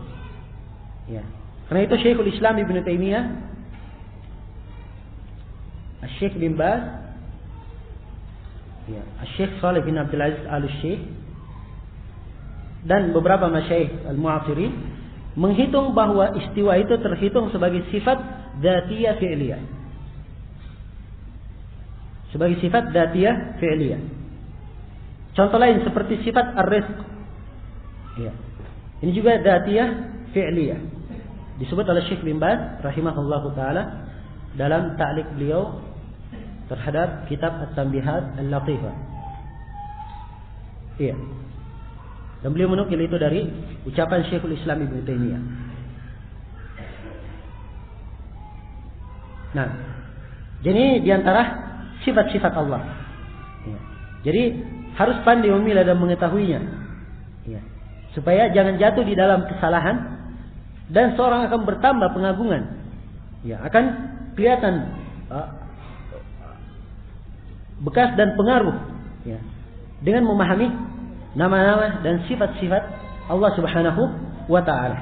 Ya. Karena itu Syekhul Islam Ibnu Taimiyah, Syekh bin Baz, ya, Syekh Shalih bin Abdul Aziz Al-Syekh, dan beberapa masyayikh al-mu'asirin menghitung bahwa istiwa itu terhitung sebagai sifat dzatiyah fi'liyah. Sebagai sifat dzatiyah fi'liyah. Contoh lain seperti sifat ar-rizq. Ya. Ini juga dzatiyah fi'liyah. Disebut oleh Syekh bin Baz rahimahullahu taala dalam ta'liq beliau terhadap kitab At-Tanbihat Al-Latifah. Iya. Dan beliau menukil itu dari ucapan Syekhul Islam Ibnu Taimiyah. Nah, jadi diantara sifat-sifat Allah. Ya. Jadi harus pandai memilah dan mengetahuinya. Ya. Supaya jangan jatuh di dalam kesalahan dan seorang akan bertambah pengagungan. Ya, akan kelihatan bekas dan pengaruh, ya, dengan memahami nama-nama dan sifat-sifat Allah Subhanahu wa taala.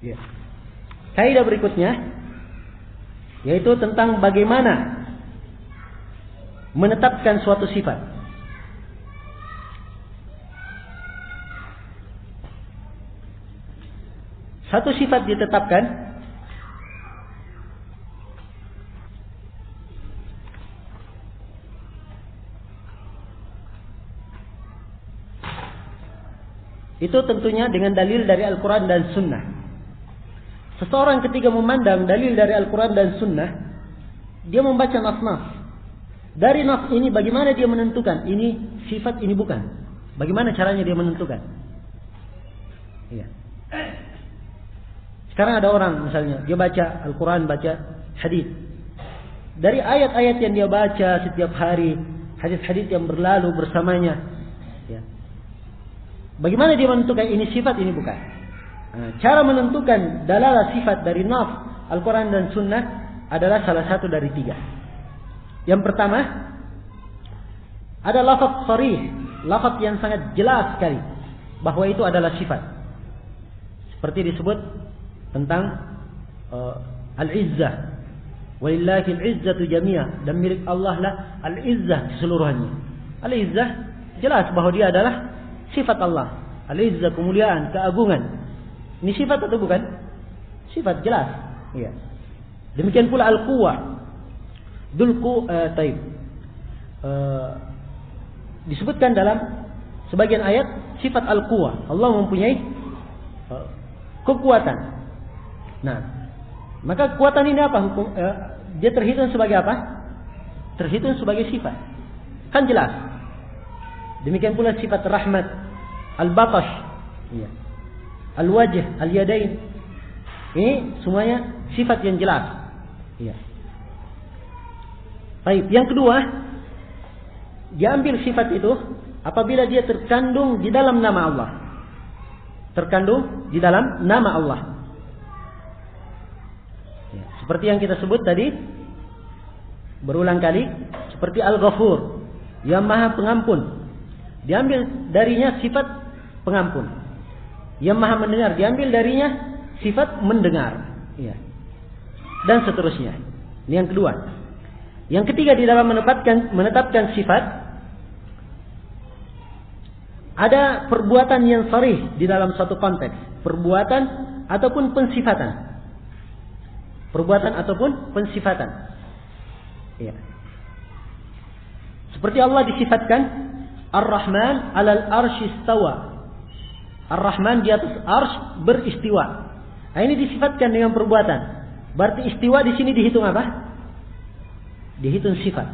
Ya. Kaidah berikutnya yaitu tentang bagaimana menetapkan suatu sifat. Satu sifat ditetapkan itu tentunya dengan dalil dari Al-Quran dan Sunnah. Seseorang ketika memandang dalil dari Al-Quran dan Sunnah, dia membaca nas-nas. Dari nas ini bagaimana dia menentukan ini sifat, ini bukan. Bagaimana caranya dia menentukan? Iya. Sekarang ada orang misalnya, dia baca Al-Quran, baca hadis. Dari ayat-ayat yang dia baca setiap hari, hadis-hadis yang berlalu bersamanya, ya. Bagaimana dia menentukan ini sifat, ini bukan? Nah, cara menentukan dalalah sifat dari nas Al-Quran dan Sunnah adalah salah satu dari tiga. Yang pertama, ada lafaz sharih, lafaz yang sangat jelas sekali bahwa itu adalah sifat. Seperti disebut tentang al-izzah, walillahi al-izzatu jami'ah, dan milik Allah lah al-izzah keseluruhannya. Al-izzah jelas bahwa dia adalah sifat Allah. Al-izzah, kemuliaan, keagungan. Ini sifat atau bukan? Sifat jelas. Iya. Demikian pula al-quwwah. Disebutkan dalam sebagian ayat sifat al-quwwah. Allah mempunyai kekuatan. Nah, maka kekuatan ini apa hukum? Dia terhitung sebagai apa? Terhitung sebagai sifat. Kan jelas. Demikian pula sifat rahmat, al-batash, ya, al-wajh, al-yadain. Ini semuanya sifat yang jelas. Ya. Baik, yang kedua, diambil sifat itu apabila dia terkandung di dalam nama Allah. Terkandung di dalam nama Allah. Seperti yang kita sebut tadi, berulang kali, seperti Al-Ghafur, yang Maha Pengampun. Diambil darinya sifat pengampun. Yang Maha Mendengar, diambil darinya sifat mendengar. Ya. Dan seterusnya. Ini yang kedua. Yang ketiga, di dalam menetapkan sifat, ada perbuatan yang sharih di dalam suatu konteks. Perbuatan ataupun pensifatan. Perbuatan ataupun pensifatan. Ya. Seperti Allah disifatkan Ar-Rahman 'alal arsy istawa. Ar-Rahman di atas arsy beristiwa. Nah, ini disifatkan dengan perbuatan. Berarti istiwa di sini dihitung apa? Dihitung sifat.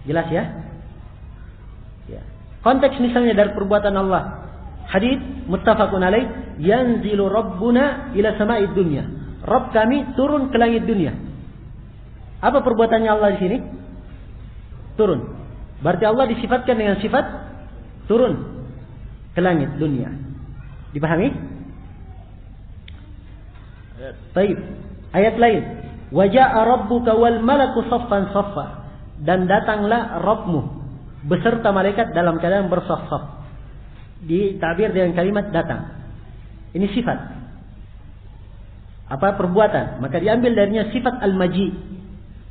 Jelas ya? Ya. Konteks misalnya dari perbuatan Allah. Hadits muttafaqun alaih, yanzilu rabbuna ila sama'id dunya. Rabb kami turun ke langit dunia. Apa perbuatannya Allah di sini? Turun. Berarti Allah disifatkan dengan sifat turun ke langit dunia. Dipahami? Baik. Ayat lain. Wa ja'a rabbuka wal malaku saffan saffa. Dan datanglah Rabbmu beserta malaikat dalam keadaan bersaf-saf. Ditabir dengan kalimat datang. Ini sifat. Apa perbuatan? Maka diambil darinya sifat al-maji.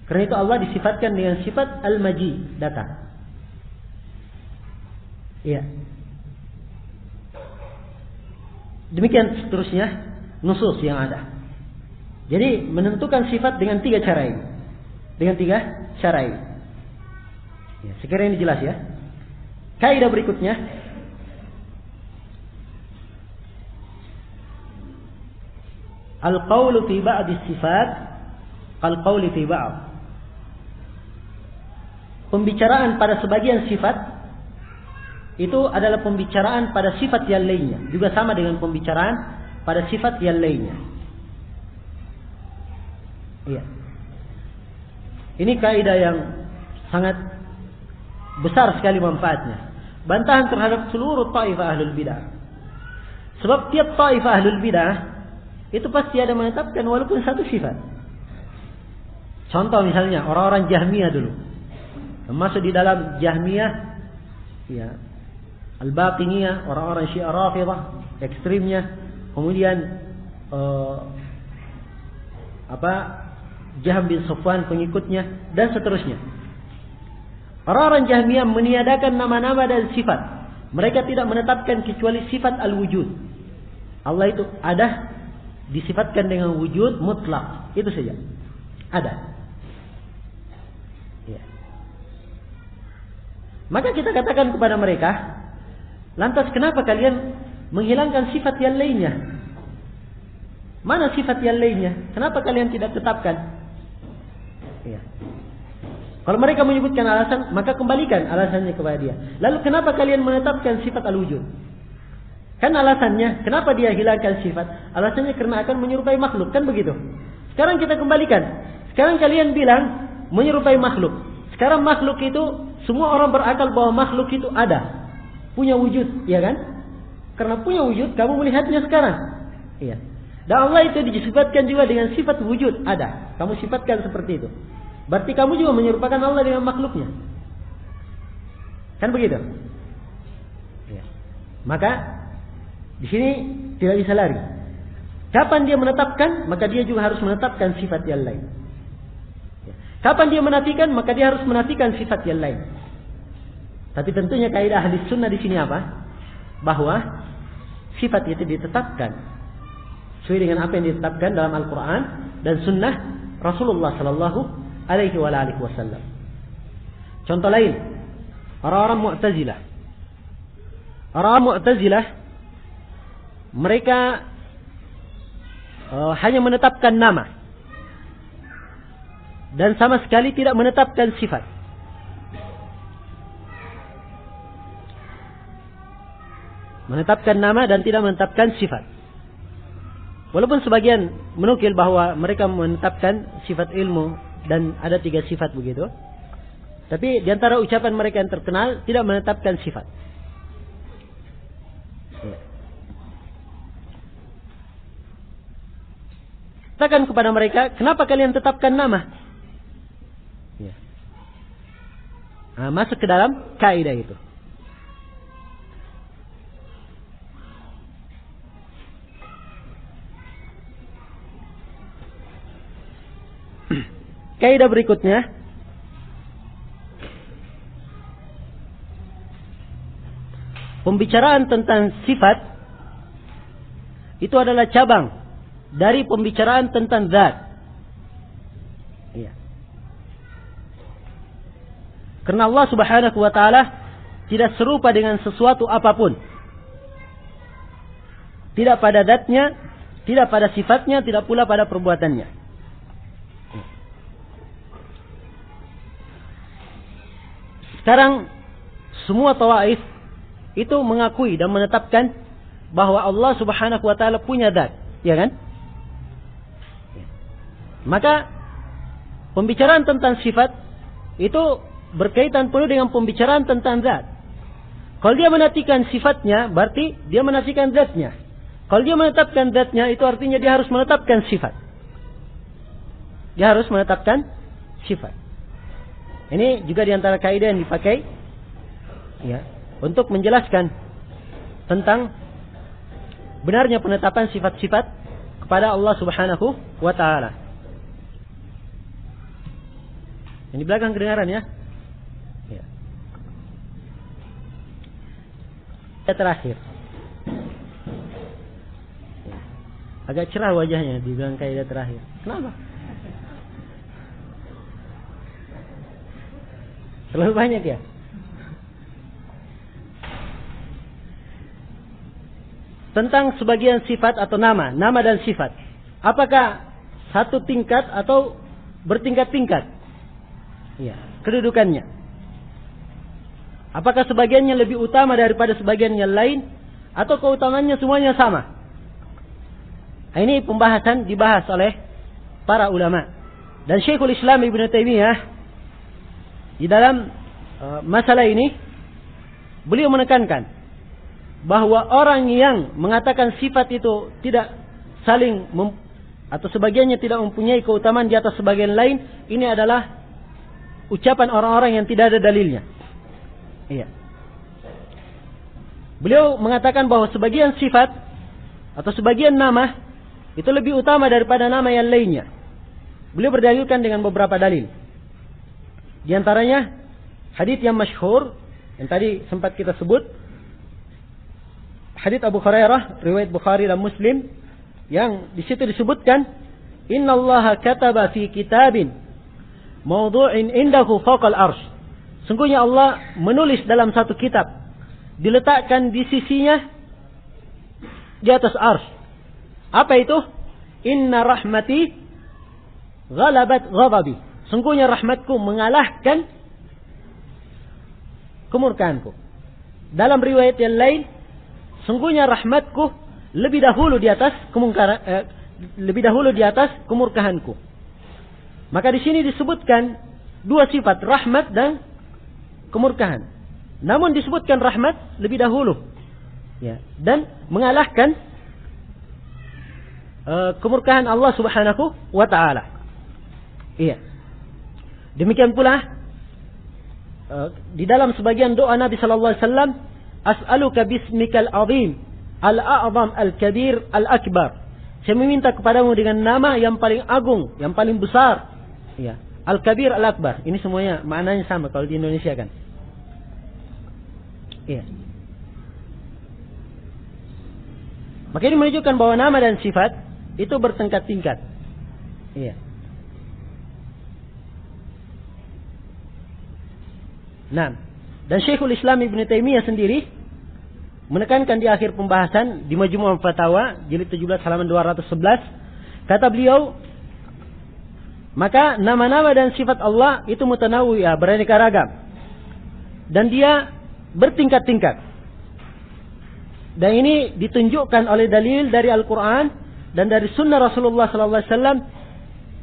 Karena itu Allah disifatkan dengan sifat al-maji, datang. Iya. Demikian seterusnya nusus yang ada. Jadi menentukan sifat dengan 3 cara ini. Dengan 3 cara ini. Ya, sekiranya ini jelas ya. Kaidah berikutnya. Al-qawlu fi ba'di sifat kal-qawli fi ba'd. Pembicaraan pada sebagian sifat itu adalah pembicaraan pada sifat yang lainnya. Juga sama dengan pembicaraan pada sifat yang lainnya. Iya. Ini kaidah yang sangat besar sekali manfaatnya. Bantahan terhadap seluruh taifah ahlul bidah. Sebab tiap taifah ahlul bidah itu pasti ada menetapkan walaupun satu sifat. Contoh misalnya orang-orang Jahmiyah dulu. Termasuk di dalam Jahmiyah, ya, Al-Baqiniyah, orang-orang Syiah Rafidhah, ekstrimnya, kemudian Jahm bin Safwan pengikutnya, dan seterusnya. Orang-orang Jahmiyah meniadakan nama-nama dan sifat. Mereka tidak menetapkan kecuali sifat al-wujud. Allah itu ada, disifatkan dengan wujud mutlak. Itu saja. Ada. Ya. Maka kita katakan kepada mereka, lantas kenapa kalian menghilangkan sifat yang lainnya? Mana sifat yang lainnya? Kenapa kalian tidak tetapkan? Ya. Kalau mereka menyebutkan alasan, maka kembalikan alasannya kepada dia. Lalu kenapa kalian menetapkan sifat al-wujud? Kan alasannya, kenapa dia hilangkan sifat? Alasannya karena akan menyerupai makhluk, kan begitu? Sekarang kita kembalikan. Sekarang kalian bilang menyerupai makhluk. Sekarang makhluk itu, semua orang berakal bahwa makhluk itu ada, punya wujud, ya kan? Karena punya wujud, kamu melihatnya sekarang. Iya. Dan Allah itu disifatkan juga dengan sifat wujud, ada. Kamu sifatkan seperti itu. Berarti kamu juga menyerupakan Allah dengan makhluknya. Kan begitu? Ya. Maka di sini tidak bisa lari. Kapan dia menetapkan, maka dia juga harus menetapkan sifat yang lain. Ya. Kapan dia menafikan, maka dia harus menafikan sifat yang lain. Tapi tentunya kaidah ahli sunnah di sini apa? Bahwa sifat itu ditetapkan sesuai dengan apa yang ditetapkan dalam Al-Quran dan Sunnah Rasulullah Sallallahu Alaihi Wasallam. Contoh lain, orang-orang Mu'tazilah. Orang Mu'tazilah mereka hanya menetapkan nama dan sama sekali tidak menetapkan sifat. Menetapkan nama dan tidak menetapkan sifat. Walaupun sebagian menukil bahwa mereka menetapkan sifat ilmu dan ada 3 sifat begitu. Tapi di antara ucapan mereka yang terkenal tidak menetapkan sifat. Katakan kepada mereka, kenapa kalian tetapkan nama? masuk ke dalam kaidah itu. Kaidah berikutnya, pembicaraan tentang sifat itu adalah cabang dari pembicaraan tentang zat. Iya. Karena Allah Subhanahu wa taala tidak serupa dengan sesuatu apapun. Tidak pada zatnya, tidak pada sifatnya, tidak pula pada perbuatannya. Sekarang semua tawaif itu mengakui dan menetapkan bahwa Allah Subhanahu wa taala punya zat, ya kan? Maka pembicaraan tentang sifat itu berkaitan penuh dengan pembicaraan tentang zat. Kalau dia menafikan sifatnya, berarti dia menafikan zatnya. Kalau dia menetapkan zatnya, itu artinya dia harus menetapkan sifat. Dia harus menetapkan sifat. Ini juga diantara kaidah yang dipakai, ya, untuk menjelaskan tentang benarnya penetapan sifat-sifat kepada Allah Subhanahu wa taala. Yang di belakang kedengaran ya? Ya. Terakhir. Agak cerah wajahnya dibilang kaidah terakhir. Kenapa? Terlalu banyak ya? Tentang sebagian sifat atau nama dan sifat. Apakah satu tingkat atau bertingkat-tingkat? Ya, kedudukannya. Apakah sebagiannya lebih utama daripada sebagian yang lain, atau keutamaannya semuanya sama? Ini pembahasan dibahas oleh para ulama. Dan Syekhul Islam Ibnu Taimiyah di dalam masalah ini beliau menekankan bahwa orang yang mengatakan sifat itu tidak saling atau sebagiannya tidak mempunyai keutamaan di atas sebagian lain, ini adalah ucapan orang-orang yang tidak ada dalilnya. Iya. Beliau mengatakan bahwa sebagian sifat atau sebagian nama itu lebih utama daripada nama yang lainnya. Beliau berdalilkan dengan beberapa dalil. Di antaranya hadits yang masyhur yang tadi sempat kita sebut, hadits Abu Hurairah riwayat Bukhari dan Muslim, yang di situ disebutkan innallaha kataba fi kitabin mawdu'in indahu fawqal arsy. Sungguhnya Allah menulis dalam satu kitab, diletakkan di sisinya di atas arsy. Apa itu? Inna rahmati ghalabat ghadabi. Sungguhnya rahmatku mengalahkan kemurkaanku. Dalam riwayat yang lain, sungguhnya rahmatku lebih dahulu di atas kemurkaanku. Maka di sini disebutkan dua sifat, rahmat dan kemurkaan. Namun disebutkan rahmat lebih dahulu, ya, dan mengalahkan kemurkaan Allah Subhanahu wa taala. Iya. Demikian pula di dalam sebagian doa Nabi sallallahu alaihi wasallam, as'aluka bismikal azim al-a'zam al-kabir al-akbar. Saya meminta kepadamu dengan nama yang paling agung, yang paling besar. Ya, al-kabir al-akbar. Ini semuanya maknanya sama kalau di Indonesia kan. Iya. Maka ini menunjukkan bahwa nama dan sifat itu bertingkat-tingkat. Iya. Nah, dan Syekhul Islam Ibnu Taimiyah sendiri menekankan di akhir pembahasan di Majmu' Fatawa jilid 17 halaman 211, kata beliau, maka nama-nama dan sifat Allah itu mutanawwi'ah, beraneka ragam, dan dia bertingkat-tingkat. Dan ini ditunjukkan oleh dalil dari Al-Quran dan dari Sunnah Rasulullah SAW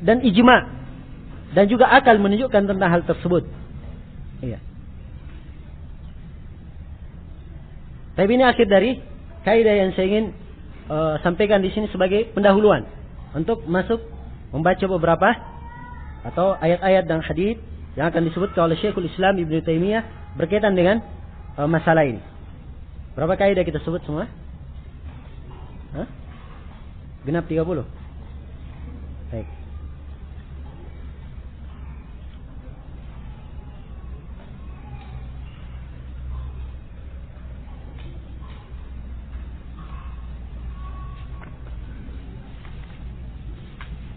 dan ijma', dan juga akal menunjukkan tentang hal tersebut. Iya. Tapi ini akhir dari kaidah yang saya ingin sampaikan di sini sebagai pendahuluan untuk masuk membaca beberapa atau ayat-ayat dan hadis yang akan disebutkan oleh Syekhul Islam Ibnu Taimiyah berkaitan dengan masalah ini. Berapa kaidah kita sebut semua? Hah? Genap 30. Baik.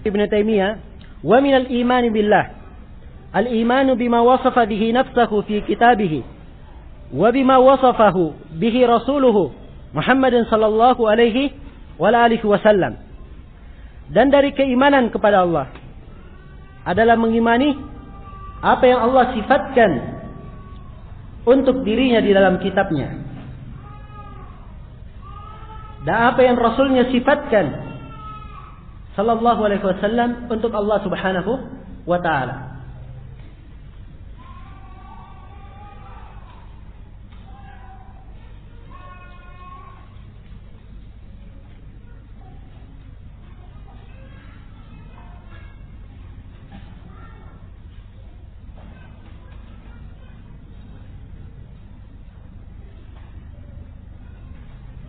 Ibnu Taimiyah, wa min al-iman billah al-iman bima wasafa bihi nafsuhu fi kitabih wa bima wasafahu bihi rasuluhu Muhammadin sallallahu alaihi wa alihi wasallam. Dan dari keimanan kepada Allah adalah mengimani apa yang Allah sifatkan untuk dirinya di dalam kitabnya, dan apa yang Rasulnya sifatkan sallallahu alaihi wasallam untuk Allah subhanahu wa ta'ala.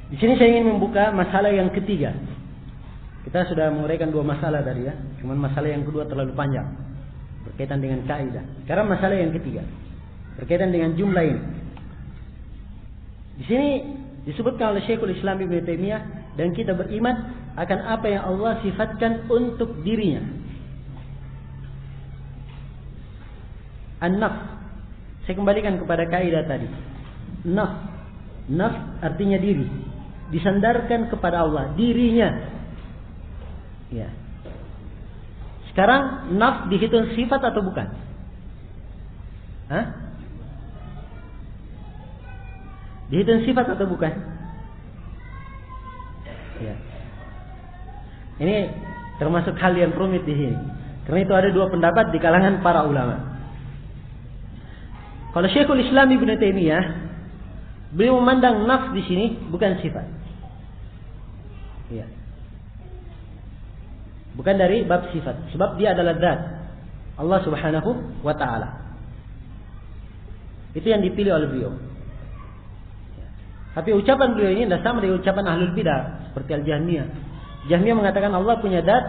Di sini saya ingin membuka masalah yang ketiga. Kita sudah menguraikan 2 masalah tadi ya. Cuman masalah yang kedua terlalu panjang berkaitan dengan kaidah. Sekarang masalah yang ketiga berkaitan dengan jumlah ini. Di sini disebutkan oleh Syekhul Islam Ibnu Taimiyah, dan kita beriman akan apa yang Allah sifatkan untuk dirinya. An-nafs. Saya kembalikan kepada kaidah tadi. Nafs. Nafs artinya diri. Disandarkan kepada Allah, dirinya. Ya. Sekarang nafs dihitung sifat atau bukan? Hah? Dihitung sifat atau bukan? Ya. Ini termasuk hal yang rumit di sini. Karena itu ada 2 pendapat di kalangan para ulama. Kalau Syekhul Islam Ibnu Taimiyah, beliau memandang nafs di sini bukan sifat. Ya. Bukan dari bab sifat, sebab dia adalah zat Allah subhanahu wa ta'ala. Itu yang dipilih oleh beliau. Tapi ucapan beliau ini tidak sama dengan ucapan ahlul bidah seperti Al-Jahmiyah. Jahmiyah mengatakan Allah punya zat,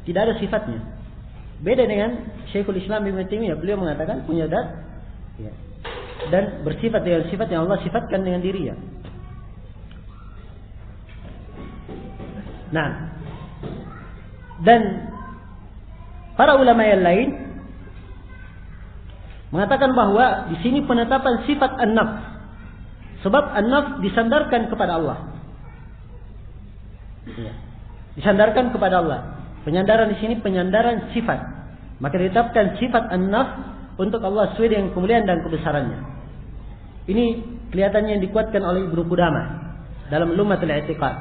tidak ada sifatnya. Beda dengan Syekhul Islam Ibnu Taimiyah, beliau mengatakan punya zat, ya, dan bersifat dengan sifat yang Allah sifatkan dengan dirinya. Nah, dan para ulama yang lain mengatakan bahwa di sini penetapan sifat an-nafs, sebab an-nafs disandarkan kepada Allah. Ya. Disandarkan kepada Allah. Penyandaran di sini penyandaran sifat. Maka ditetapkan sifat an-nafs untuk Allah sesuai dengan kemuliaan dan kebesarannya. Ini kelihatannya yang dikuatkan oleh Ibnu Qudamah dalam Lummatul I'tiqad,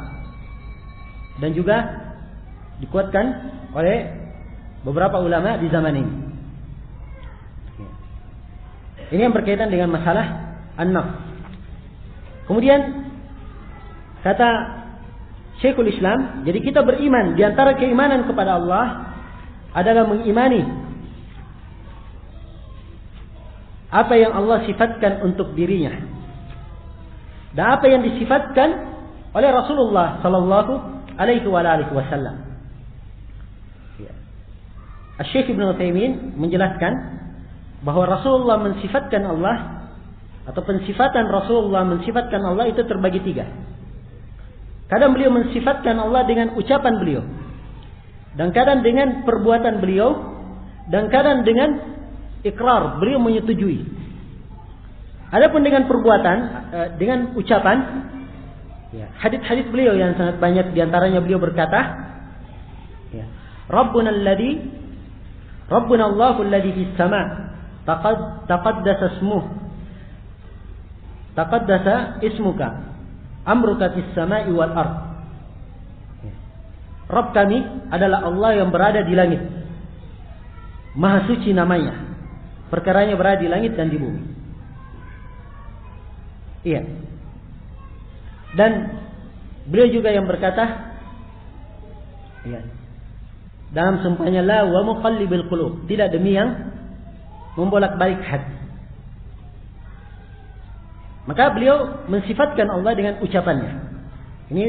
dan juga dikuatkan oleh beberapa ulama di zaman ini. Ini yang berkaitan dengan masalah an-nafs. Kemudian kata Syekhul Islam, jadi kita beriman, di antara keimanan kepada Allah adalah mengimani apa yang Allah sifatkan untuk dirinya, dan apa yang disifatkan oleh Rasulullah sallallahu alaihi wasallam. Syekh Ibnu Utsaimin menjelaskan bahwa Rasulullah mensifatkan Allah, atau pensifatan Rasulullah mensifatkan Allah itu terbagi 3. Kadang beliau mensifatkan Allah dengan ucapan beliau, dan kadang dengan perbuatan beliau, dan kadang dengan ikrar, beliau menyetujui. Adapun dengan perbuatan, dengan ucapan, ya, hadits-hadits beliau yang sangat banyak, diantaranya beliau berkata, ya, Rabbuna Allahu alladhi fis sama' taqaddasa ismuhu taqaddasa ismuka amruka fis sama'i wal ard. Rabb kami adalah Allah yang berada di langit, maha suci namanya, perkaranya berada di langit dan di bumi. Iya. Dan beliau juga yang berkata, iya, dalam sumpahnya, la wa muqallibil qulub, tidak demi yang membolak-balik hati. Maka beliau mensifatkan Allah dengan ucapannya. Ini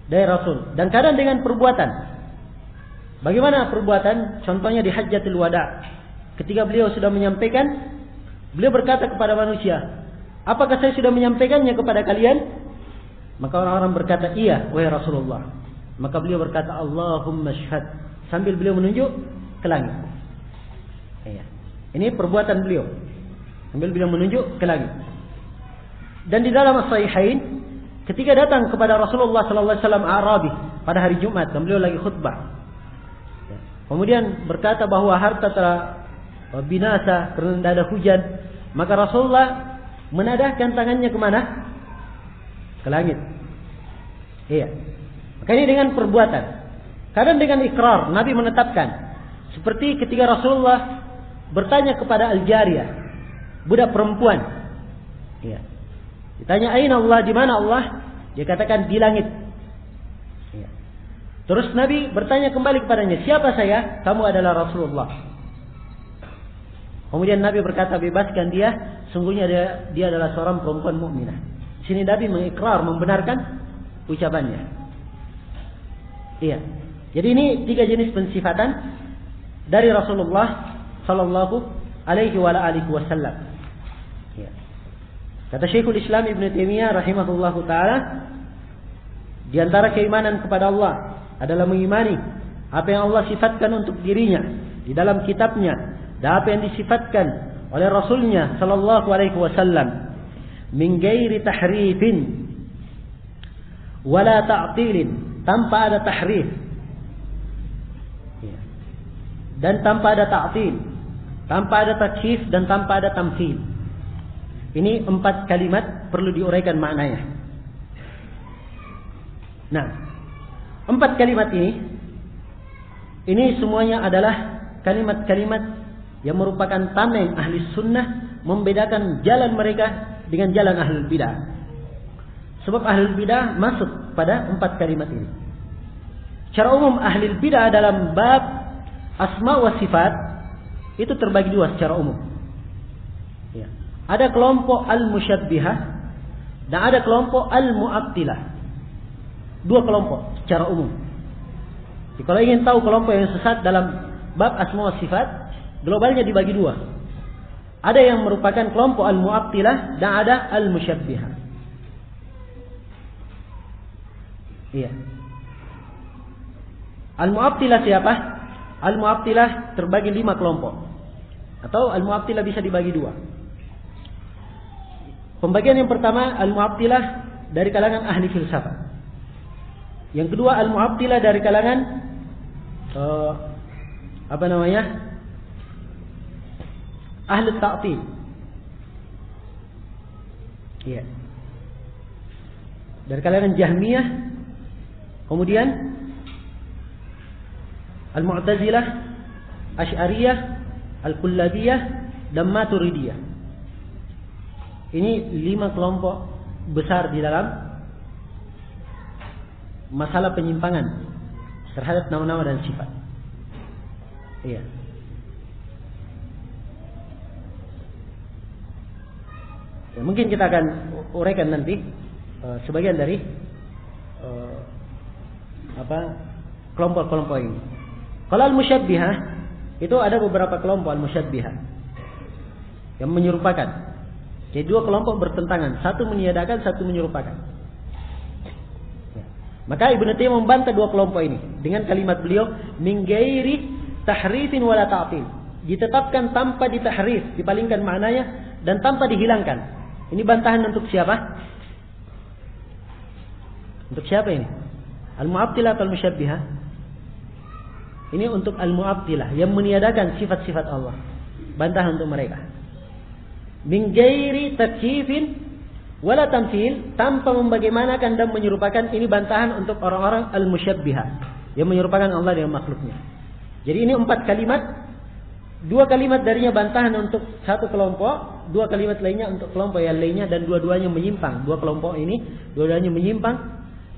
dari Rasul. Dan kadang dengan perbuatan. Bagaimana perbuatan? Contohnya di Hajjatul Wada. Ketika beliau sudah menyampaikan, beliau berkata kepada manusia, apakah saya sudah menyampaikannya kepada kalian? Maka orang-orang berkata, iya, wahai Rasulullah. Maka beliau berkata, Allahumma syhad. Sambil beliau menunjuk ke langit. Iya. Ini perbuatan beliau. Sambil beliau menunjuk ke langit. Dan di dalam As-Sahihain, ketika datang kepada Rasulullah sallallahu alaihi wasallam Arabi pada hari Jumat, dan beliau lagi khutbah. Kemudian berkata bahwa harta telah binasa karena tidak ada hujan, maka Rasulullah menadahkan tangannya kemana? Ke langit. Iya. Maka ini dengan perbuatan. Kadang dengan ikrar, Nabi menetapkan. Seperti ketika Rasulullah bertanya kepada Al-Jariyah, budak perempuan. Iya. Ditanya, aina Allah, di mana Allah? Dia katakan di langit. Ya. Terus Nabi bertanya kembali kepadanya, siapa saya? Kamu adalah Rasulullah. Kemudian Nabi berkata, bebaskan dia, sungguhnya dia adalah seorang perempuan mukminah. Sini Nabi mengikrar, membenarkan ucapannya. Iya. Jadi ini 3 jenis pensifatan dari Rasulullah sallallahu alaihi wasallam. Kata Syekhul Islam Ibn Taimiyah rahimahullahu taala, di antara keimanan kepada Allah adalah mengimani apa yang Allah sifatkan untuk dirinya di dalam kitabnya dan apa yang disifatkan oleh Rasulnya sallallahu alaihi wasallam min ghairi tahrifin wala ta'tilin, tanpa ada tahrif dan tanpa ada ta'til, tanpa ada takyif dan tanpa ada tamthil. Ini 4 kalimat perlu diuraikan maknanya. Nah, 4 kalimat ini semuanya adalah kalimat-kalimat yang merupakan tameng ahli sunnah, membedakan jalan mereka dengan jalan ahli bidah. Sebab ahli bidah masuk pada 4 kalimat ini. Secara umum ahli bidah dalam bab asma wa sifat itu terbagi 2 secara umum. Ya. Ada kelompok al-musyabbihah dan ada kelompok al-mu'attilah. 2 kelompok secara umum. Jadi kalau ingin tahu kelompok yang sesat dalam bab asma wa sifat, globalnya dibagi 2. Ada yang merupakan kelompok al-mu'attilah dan ada al-musyabbihah. Iya. Al-mu'attilah siapa? Al-mu'attilah terbagi 5 kelompok. Atau al-mu'attilah bisa dibagi 2. Pembagian yang pertama, al-mu'attilah dari kalangan ahli filsafat. Yang kedua, al-mu'attilah dari kalangan ahli ta'til. Iya. Dari kalangan Jahmiyah. Kemudian al-Mu'tazilah, Asy'ariyah, Al-Kullabiyah dan Maturidiyah. Ini 5 kelompok besar di dalam masalah penyimpangan terhadap nama-nama dan sifat. Iya. Ya, mungkin kita akan uraikan nanti sebagian dari kelompok-kelompok ini. Kalau al-musyabbihah itu ada beberapa kelompok al-musyabbihah yang menyerupakan. Jadi 2 kelompok bertentangan, satu meniadakan, satu menyerupakan. Ya. Maka Ibnu Taimiyah membantah 2 kelompok ini dengan kalimat beliau min ghairi tahrifin wala ta'til. Ditetapkan tanpa ditahrif, dipalingkan maknanya dan tanpa dihilangkan. Ini bantahan untuk siapa? Untuk siapa ini? Al-Mu'attilah atau Al-Musyabbihah? Ini untuk Al-Mu'attilah yang meniadakan sifat-sifat Allah. Bantahan untuk mereka. Min ghairi takyifin wala tamthil, tanpa membagaimanakan dan menyerupakan. Ini bantahan untuk orang-orang al-musyabbihah yang menyerupakan Allah dengan makhluknya. Jadi ini 4 kalimat. 2 kalimat darinya bantahan untuk satu kelompok, 2 kalimat lainnya untuk kelompok yang lainnya, dan dua-duanya menyimpang. 2 kelompok ini dua-duanya menyimpang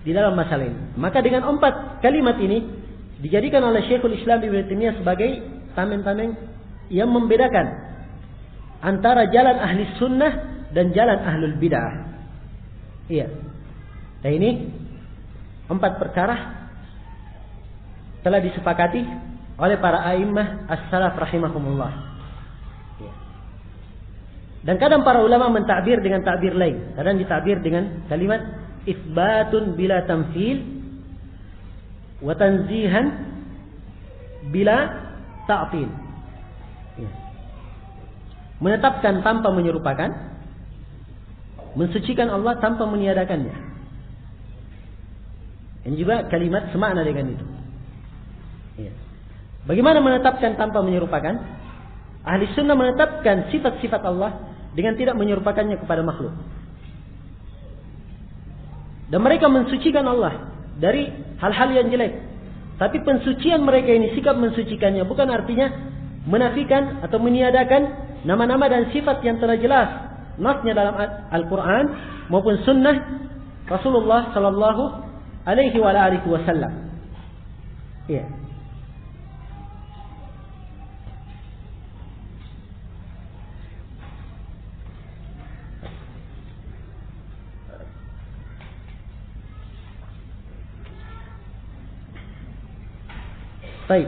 di dalam masalah ini. Maka dengan 4 kalimat ini dijadikan oleh Syekhul Islam Ibn Taimiyah sebagai tameng-tameng yang membedakan antara jalan ahli sunnah dan jalan ahlul bid'ah. Iya. Dan ini 4 perkara telah disepakati oleh para a'immah as-salaf rahimahumullah. Iya. Dan kadang para ulama mentakbir dengan takbir lain. Kadang ditakbir dengan kalimat isbatun bila tamthil wa tanzihan bila ta'til. Ya. Menetapkan tanpa menyerupakan, mensucikan Allah tanpa meniadakannya. Dan juga kalimat semakna dengan itu. Ya. Bagaimana menetapkan tanpa menyerupakan? Ahli sunnah menetapkan sifat-sifat Allah dengan tidak menyerupakannya kepada makhluk. Dan mereka mensucikan Allah dari hal-hal yang jelek. Tapi pensucian mereka ini, sikap mensucikannya, bukan artinya menafikan atau meniadakan nama-nama dan sifat yang telah jelas nasnya dalam Al-Quran maupun sunnah Rasulullah sallallahu alaihi wa alihi wasallam. Iya. Baik.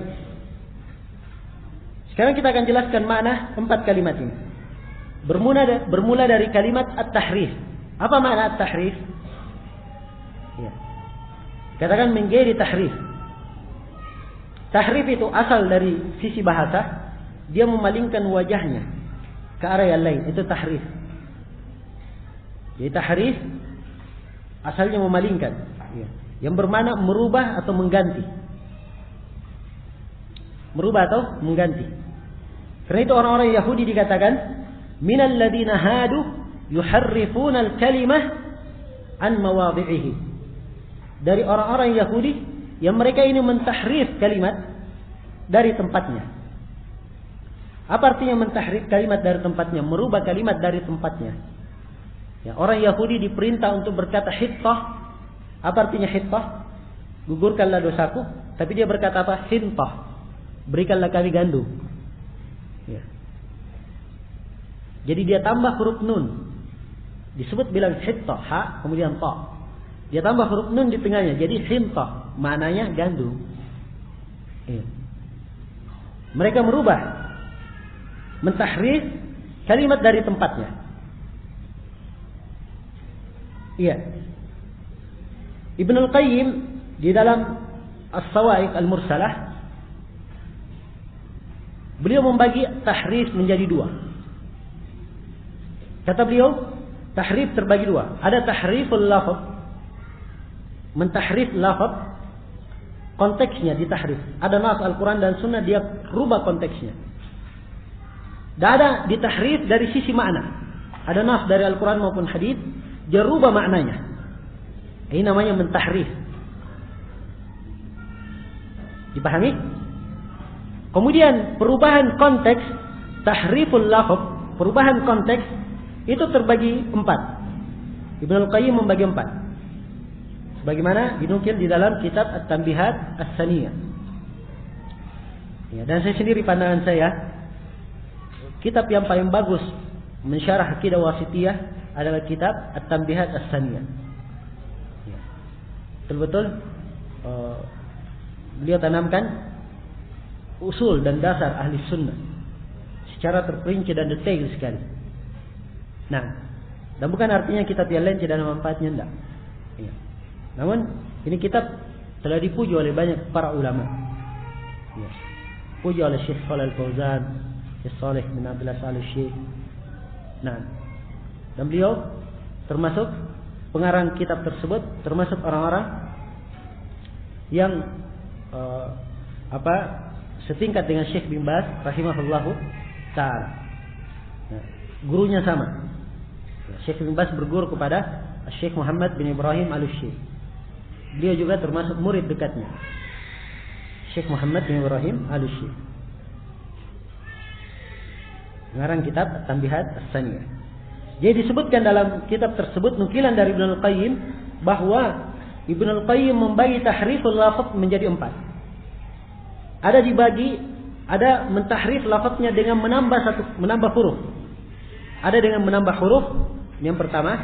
Sekarang kita akan jelaskan makna 4 kalimat ini. Bermula dari kalimat at-tahrif. Apa makna at-tahrif? Ya. Katakan menjadi tahrif. Tahrif itu asal dari sisi bahasa, dia memalingkan wajahnya ke arah yang lain. Itu tahrif. Jadi tahrif asalnya memalingkan. Ya. Yang bermakna merubah atau mengganti. Merubah atau mengganti. Karena itu orang-orang Yahudi dikatakan minal ladina hadu yuharrifuna al-kalimah an mawadhi'ihi. Dari orang-orang Yahudi yang mereka ini mentahrif kalimat dari tempatnya. Apa artinya mentahrif kalimat dari tempatnya? Merubah kalimat dari tempatnya. Ya, orang Yahudi diperintah untuk berkata hittah. Apa artinya hittah? Gugurkanlah dosaku. Tapi dia berkata apa? Hintah. Berikanlah kami gandum. Ya. Jadi dia tambah huruf nun. Disebut bilang hittah, ha, kemudian ta. Dia tambah huruf nun di tengahnya. Jadi hintah, maknanya gandum. Ya. Mereka merubah, mentahrif kalimat dari tempatnya. Iya. Ibnul Qayyim di dalam As-Sawa'iq Al-Mursalah, beliau membagi tahrif menjadi 2. Kata beliau, tahrif terbagi 2. Ada tahriful lafaz, mentahrif lafaz, konteksnya ditahrif. Ada nas Al-Quran dan Sunnah, dia rubah konteksnya. Dan ada ditahrif dari sisi makna. Ada nas dari Al-Quran maupun hadis, dia rubah maknanya. Ini namanya mentahrif. Dipahami? Kemudian perubahan konteks, tahriful lafaz, perubahan konteks itu terbagi 4. Ibnul Qayyim membagi 4. Sebagaimana dinukil di dalam kitab At-Tanbihat As-Saniyah. Ya, dan saya sendiri pandangan saya, kitab yang paling bagus mensyarah akidah wasitiyah adalah kitab At-Tanbihat As-Saniyah. Ya. Betul-betul beliau tanamkan usul dan dasar ahli sunnah secara terperinci dan detail sekali. Nah, dan bukan artinya kitab yang lain tidak ada manfaatnya, tidak. Ya. Namun ini kitab telah dipuji oleh banyak para ulama. Ya. Puji oleh Syekh Shalih Al-Fauzan, Syekh Shalih bin Abdullah Al-Syekh. Nah, dan beliau termasuk pengarang kitab tersebut, termasuk orang-orang yang setingkat dengan Syekh bin Baz rahimahullahu ta'ala. Nah, gurunya sama. Syekh bin Baz berguru kepada Syekh Muhammad bin Ibrahim Al-Syekh. Beliau juga termasuk murid dekatnya, Syekh Muhammad bin Ibrahim Al-Syekh. Mengarang kitab Tanbihat As-Saniyah. Jadi disebutkan dalam kitab tersebut nukilan dari Ibnul Qayyim bahwa Ibnul Qayyim membagi tahriful lafaz menjadi 4. Ada dibagi, ada mentahrif lafaznya dengan menambah huruf. Ada dengan menambah huruf, yang pertama.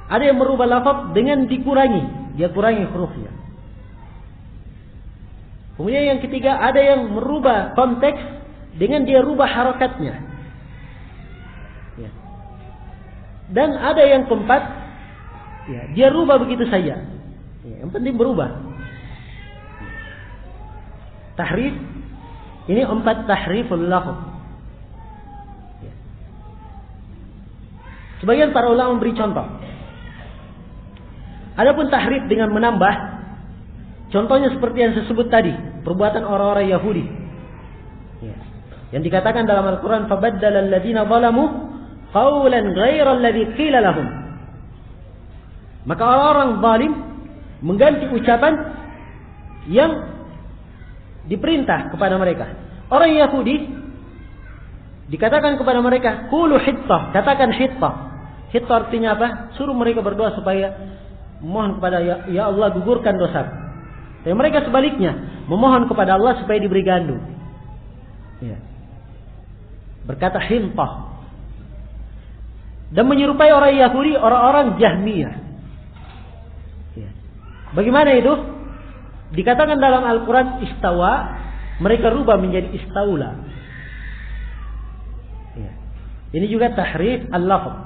Ada yang merubah lafaz dengan dikurangi. Dia kurangi hurufnya. Kemudian yang ketiga, ada yang merubah konteks dengan dia rubah harakatnya. Ya. Dan ada yang keempat, ya, dia rubah begitu saja. Ya, yang penting berubah. Tahrif, ini 4 tahriful lafaz. Ya. Sebagian para ulama memberi contoh. Adapun tahrif dengan menambah, contohnya seperti yang saya sebut tadi, perbuatan orang-orang Yahudi. Ya. Yang dikatakan dalam Al-Quran, فَبَدَّلَ الَّذِينَ ظَلَمُوا قَوْلًا غَيْرَ الَّذِي قِيلَ لَهُمْ. Maka orang-orang zalim mengganti ucapan yang diperintah kepada mereka. Orang Yahudi dikatakan kepada mereka, "Qulu hittah", katakan hittah. Hittah artinya apa? Suruh mereka berdoa supaya memohon kepada ya Allah gugurkan dosa. Tapi mereka sebaliknya memohon kepada Allah supaya diberi gandum. Ya. Berkata hintah. Dan menyerupai orang Yahudi, orang-orang Jahmiyah. Ya. Bagaimana itu? Dikatakan dalam Al-Quran istawa, mereka rubah menjadi istaula. Ya. Ini juga tahrif al-lafz.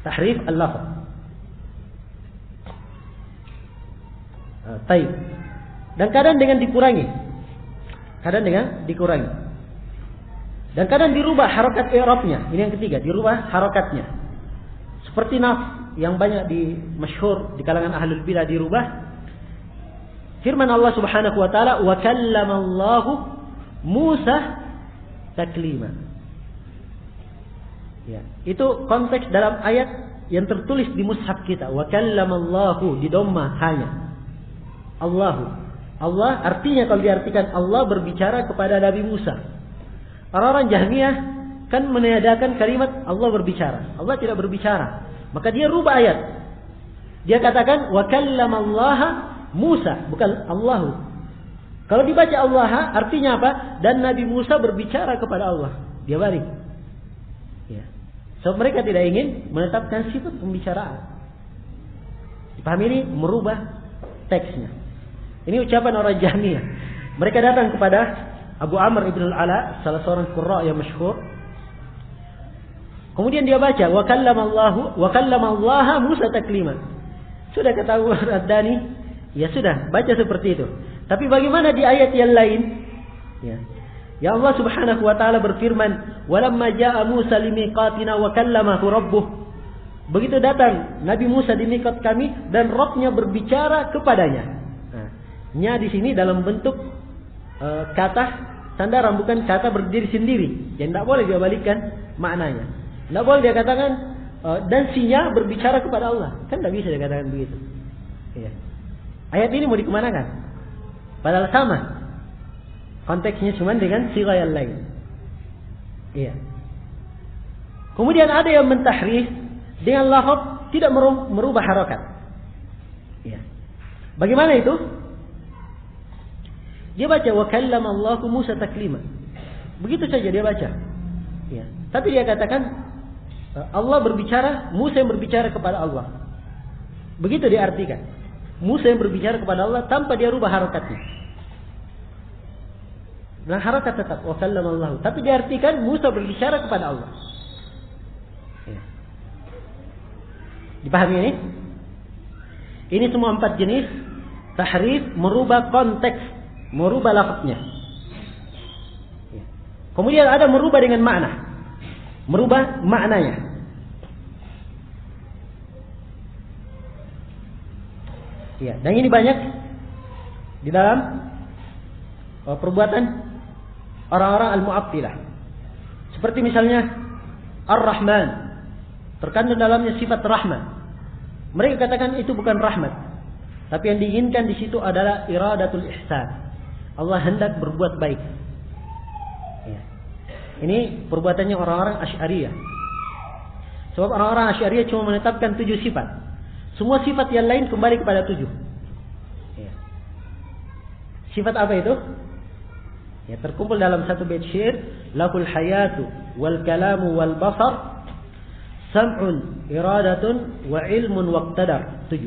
Tahrif al-lafz. Taib. Dan kadang dengan dikurangi. Kadang dengan dikurangi. Dan kadang dirubah harakat i'rabnya. Ini yang ketiga, dirubah harakatnya. Seperti naf yang banyak masyhur di kalangan ahlul bidah dirubah. Firman Allah Subhanahu wa taala, "Wa kallama Allahu Musa taklima." Ya, itu konteks dalam ayat yang tertulis di mushaf kita. Wa kallamallahu di dhammah hanya. Allahu. Allah artinya kalau diartikan Allah berbicara kepada Nabi Musa. Orang-orang Jahmiyah kan meniadakan kalimat Allah berbicara. Allah tidak berbicara. Maka dia rubah ayat. Dia katakan wa kallamallaha Musa, bukan Allahu. Kalau dibaca Allah artinya apa? Dan Nabi Musa berbicara kepada Allah. Dia balik. Ya. So mereka tidak ingin menetapkan sifat pembicaraan. Dipahami ini merubah teksnya. Ini ucapan orang Jahmiyah. Mereka datang kepada Abu Amr ibn al-Ala, salah seorang qurra yang masyhur. Kemudian dia baca wa kallamallaha Musa taklima. Sudah kata Abu Ad-Dani, ya sudah, baca seperti itu. Tapi bagaimana di ayat yang lain? Ya. Ya Allah Subhanahu wa taala berfirman, "Walamma jaa'a Musa limiqatina wa kallamahu rabbuh." Begitu datang Nabi Musa di miqat kami dan Rabb-nya berbicara kepadanya. Nah, nya di sini dalam bentuk kata sandaran, bukan kata berdiri sendiri. Yang tidak boleh dia balikkan maknanya. Tidak boleh dia katakan dan sinya berbicara kepada Allah. Kan tidak bisa dia katakan begitu. Ya. Ayat ini mau dikemanakan? Padahal sama. Konteksnya cuma dengan sighah yang lain. Iya. Kemudian ada yang mentahrif dengan lafaz tidak merubah harakat. Iya. Bagaimana itu? Dia baca wa kallama Allahu Musa taklima. Begitu saja dia baca. Iya. Tapi dia katakan Allah berbicara, Musa yang berbicara kepada Allah. Begitu dia artikan. Musa yang berbicara kepada Allah tanpa dia rubah harakatnya. Dan harakat tetap wa kallama Allah. Tapi dia artikan Musa berbicara kepada Allah. Ya. Dipahami ini? Ini semua 4 jenis tahrif, merubah konteks, merubah lafaznya. Ya. Kemudian ada merubah dengan makna. Merubah maknanya. Ya, dan ini banyak di dalam perbuatan orang-orang al-mu'attilah. Seperti misalnya Ar-Rahman, terkandung dalamnya sifat rahmat. Mereka katakan itu bukan rahmat, tapi yang diinginkan di situ adalah iradatul ihsan. Allah hendak berbuat baik. Ya. Ini perbuatannya orang-orang Asy'ariyah. Sebab orang-orang Asy'ariyah cuma menetapkan 7 sifat. Semua sifat yang lain kembali kepada 7. Ya. Sifat apa itu? Ya, terkumpul dalam satu bait syair, lahul hayatu wal kalamu wal basar, sam'un iradatun wa ilmun waqtadar. 7.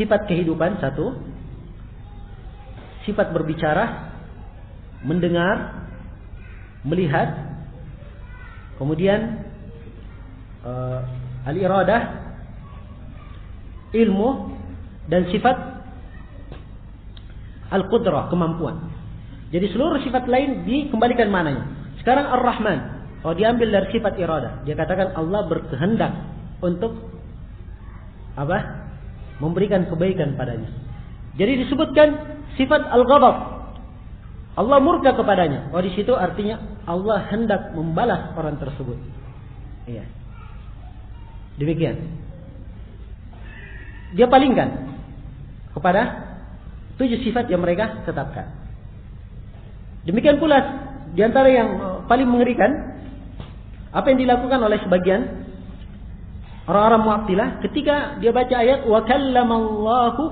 Sifat kehidupan 1, sifat berbicara, mendengar, melihat, kemudian al-iradah, ilmu, dan sifat al-qudrah, kemampuan. Jadi seluruh sifat lain dikembalikan mananya. Sekarang Ar-Rahman, diambil dari sifat iradah. Dia katakan Allah berkehendak untuk apa? Memberikan kebaikan padanya. Jadi disebutkan sifat al-ghadab. Allah murka kepadanya. Di situ artinya Allah hendak membalas orang tersebut. Iya. Demikian. Dia palingkan kepada 7 sifat yang mereka tetapkan. Demikian pula di antara yang paling mengerikan, apa yang dilakukan oleh sebagian orang-orang Mu'attilah ketika dia baca ayat wa kallamallahu